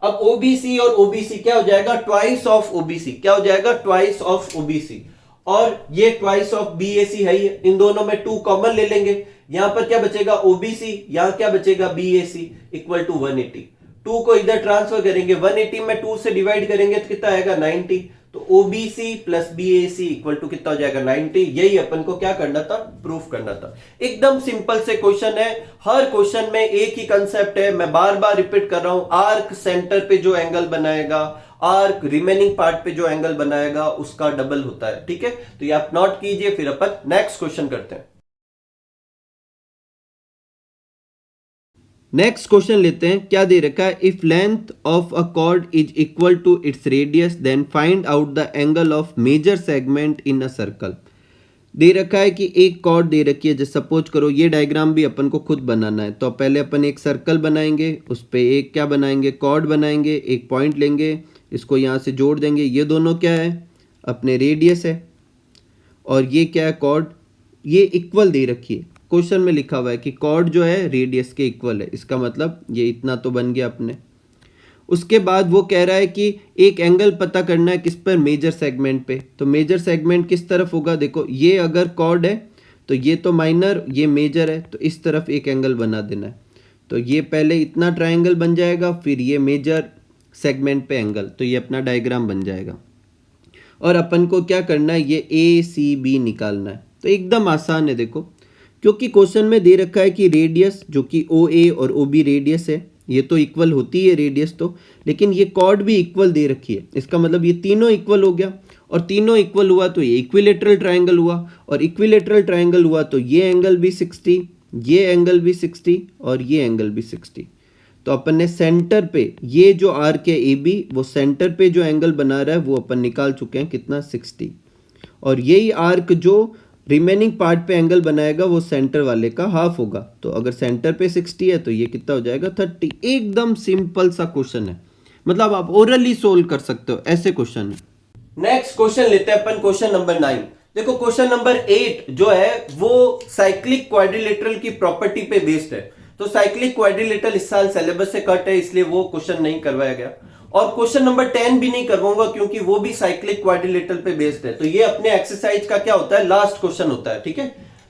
Speaker 1: अब ओबीसी और ओबीसी क्या हो जाएगा, ट्वाइस ऑफ ओबीसी, क्या हो जाएगा, ट्वाइस ऑफ ओबीसी। और ये ट्वाइस ऑफ बीएसी है ही, इन दोनों में 2 कॉमन ले लेंगे। यहां पर क्या बचेगा, ओबीसी, यहां क्या बचेगा, बीएसी इक्वल टू 180। 2 को इधर ट्रांसफर करेंगे, 180 में 2 से डिवाइड करेंगे तो कितना आएगा, 90। तो OBC plus BAC equal to कितना हो जाएगा, 90। यही अपन को क्या करना था, प्रूफ करना था। एकदम सिंपल से क्वेश्चन है, हर क्वेश्चन में एक ही कंसेप्ट है, मैं बार बार रिपीट कर रहा हूं। आर्क सेंटर पे जो एंगल बनाएगा, आर्क रिमेनिंग पार्ट पे जो एंगल बनाएगा उसका डबल होता है, ठीक है। तो ये आप नोट कीजिए, फिर अपन नेक्स्ट क्वेश्चन करते हैं। नेक्स्ट क्वेश्चन लेते हैं, क्या दे रखा है, if length of a chord is equal to its radius then find out the angle of major segment in a circle. दे रखा है कि एक कॉर्ड दे रखी है, जैसे सपोज करो ये डायग्राम भी अपन को खुद बनाना है। तो पहले अपन एक सर्कल बनाएंगे, उस पर एक क्या बनाएंगे, कॉर्ड बनाएंगे, एक पॉइंट लेंगे, इसको यहाँ से जोड़ देंगे। ये दोनों क्या है, अपने रेडियस है, और ये क्या है, कॉर्ड, ये इक्वल दे रखी है। क्वेश्चन में लिखा हुआ है कि कॉर्ड जो है रेडियस के इक्वल है, इसका मतलब ये इतना तो बन गया अपने। उसके बाद वो कह रहा है कि एक एंगल पता करना है किस पर, मेजर सेगमेंट पे। तो मेजर सेगमेंट किस तरफ होगा, देखो ये अगर कॉर्ड है तो ये तो माइनर, ये मेजर है, तो इस तरफ एक एंगल बना देना है। तो ये पहले इतना ट्राइंगल बन जाएगा, फिर ये मेजर सेगमेंट पे एंगल, तो ये अपना डायग्राम बन जाएगा। और अपन को क्या करना है, ये ए सी बी निकालना है। तो एकदम आसान है, देखो क्योंकि क्वेश्चन में दे रखा है कि रेडियस जो कि ओ ए और ओ बी रेडियस है, ये तो इक्वल होती है रेडियस तो, लेकिन ये कॉर्ड भी इक्वल दे रखी है। इसका मतलब ये तीनों इक्वल हो गया, और तीनों इक्वल हुआ तो ये इक्विलेटरल ट्राइंगल हुआ, और इक्विलेटरल ट्राइंगल हुआ तो ये एंगल भी 60, ये एंगल भी 60, और ये एंगल भी 60। तो अपन ने सेंटर पे ये जो आर्क है ए बी, वो सेंटर पे जो एंगल बना रहा है वो अपन निकाल चुके हैं, कितना, 60। और यही आर्क जो रिमेनिंग पार्ट पे एंगल बनाएगा वो सेंटर वाले का हाफ होगा। तो अगर सेंटर पे 60 है तो ये कितना हो जाएगा, 30। एकदम सिंपल सा क्वेश्चन है, मतलब आप ओरली सोल्व कर सकते हो, ऐसे क्वेश्चन है। नेक्स्ट क्वेश्चन लेते हैं अपन, क्वेश्चन नंबर 9। देखो क्वेश्चन नंबर 8 जो है वो साइक्लिक क्वाड्रिलेटरल की प्रॉपर्टी पे बेस्ड है। तो साइक्लिक क्वाड्रिलेटरल इस साल सिलेबस से कट है, इसलिए वो क्वेश्चन नहीं करवाया गया। और क्वेश्चन नंबर 10 भी नहीं करवाऊंगा, क्योंकि वो भी साइक्लिक क्वाड्रिलेटरल पे बेस्ड है। तो ये अपने एक्सरसाइज का क्या होता है, लास्ट क्वेश्चन होता है, ठीक है।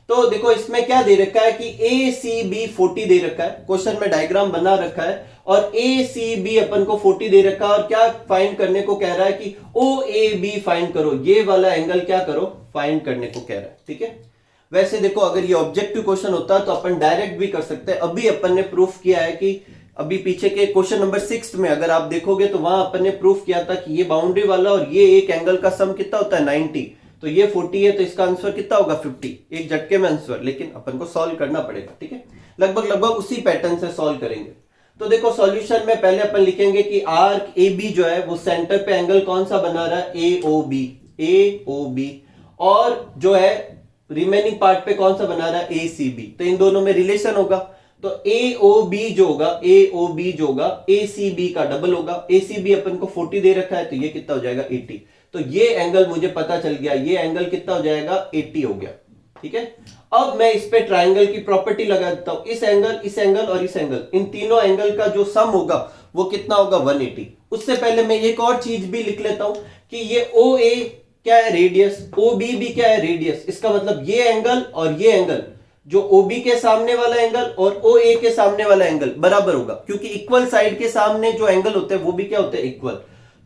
Speaker 1: तो देखो इसमें क्या दे रखा है कि ए सी बी 40 दे रखा है, क्वेश्चन में डायग्राम बना रखा है और ए सी बी अपन को 40 दे रखा है और क्या फाइंड करने को कह रहा है कि ओ ए बी फाइंड करो, ये वाला एंगल क्या करो, फाइंड करने को कह रहा है। ठीक है, वैसे देखो अगर ये ऑब्जेक्टिव क्वेश्चन होता तो अपन डायरेक्ट भी कर सकते हैं। अभी अपन ने प्रूफ किया है कि अभी पीछे के क्वेश्चन नंबर 6 में अगर आप देखोगे तो वहां अपन ने प्रूफ किया था कि ये बाउंड्री वाला और ये एक एंगल का सम कितना होता है 90, तो ये 40 है तो इसका आंसर कितना होगा 50, एक झटके में आंसर। लेकिन अपन को सॉल्व करना पड़ेगा। ठीक है, लगभग उसी पैटर्न से सॉल्व करेंगे। तो देखो सॉल्यूशन में पहले अपन लिखेंगे कि आर्क ए बी जो है वो सेंटर पे एंगल कौन सा बना रहा है, ए ओ बी, और जो है रिमेनिंग पार्ट पे कौन सा बना रहा है, ए सी बी। तो इन दोनों में रिलेशन होगा, तो ए ओ बी जो होगा ए सी बी का डबल होगा। ए सी बी अपन को 40 दे रखा है तो ये कितना हो जाएगा 80। तो ये एंगल मुझे पता चल गया, ये एंगल कितना हो जाएगा 80 हो गया। ठीक है, अब मैं इस पे ट्राइंगल की प्रॉपर्टी लगा देता हूं, इस एंगल और इस एंगल, इन तीनों एंगल का जो सम होगा वो कितना होगा 180। उससे पहले मैं एक और चीज भी लिख लेता हूं कि ये ओ ए क्या है रेडियस, ओ बी भी क्या है रेडियस। इसका मतलब ये एंगल और ये एंगल, जो ओ बी के सामने वाला एंगल और ओ ए के सामने वाला एंगल बराबर होगा, क्योंकि इक्वल साइड के सामने जो एंगल होते हैं वो भी क्या होते हैं इक्वल।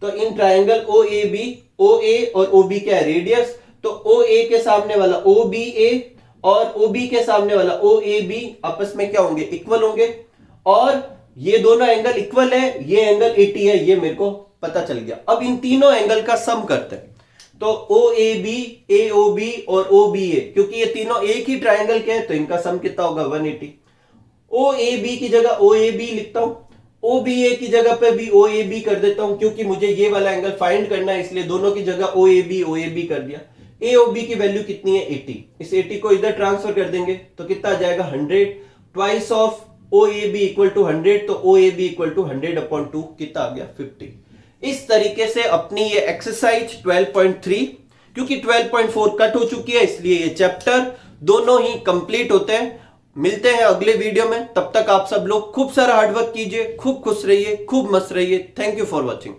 Speaker 1: तो in triangle O A B, ओ ए और ओ बी क्या है रेडियस, तो ओ ए के सामने वाला ओ बी ए और ओ बी के सामने वाला ओ ए बी आपस में क्या होंगे, इक्वल होंगे। और ये दोनों एंगल इक्वल है, ये एंगल 80 है, ये मेरे को पता चल गया। अब इन तीनों एंगल का सम करते हैं, तो O A B, A O B और ओ बी ए, क्योंकि ये तीनों एक ही ट्राइंगल के हैं तो इनका सम कितना होगा 180। ओ ए बी की जगह ओ ए बी लिखता हूं, ओ बी ए की जगह पे भी ओ ए बी कर देता हूं, क्योंकि मुझे ये वाला एंगल फाइंड करना है, इसलिए दोनों की जगह ओ ए बी कर दिया। ए ओ बी की वैल्यू कितनी है 80, इस 80 को इधर ट्रांसफर कर देंगे तो कितना आ जाएगा 100, twice of O A B equal to 100, तो O A B equal to 100/2 कितना आ गया 50। इस तरीके से अपनी ये एक्सरसाइज 12.3, क्योंकि 12.4 कट हो चुकी है इसलिए ये चैप्टर दोनों ही कंप्लीट होते हैं। मिलते हैं अगले वीडियो में, तब तक आप सब लोग खूब सारा हार्डवर्क कीजिए, खूब खुश रहिए, खूब मस्त रहिए। Thank you for watching.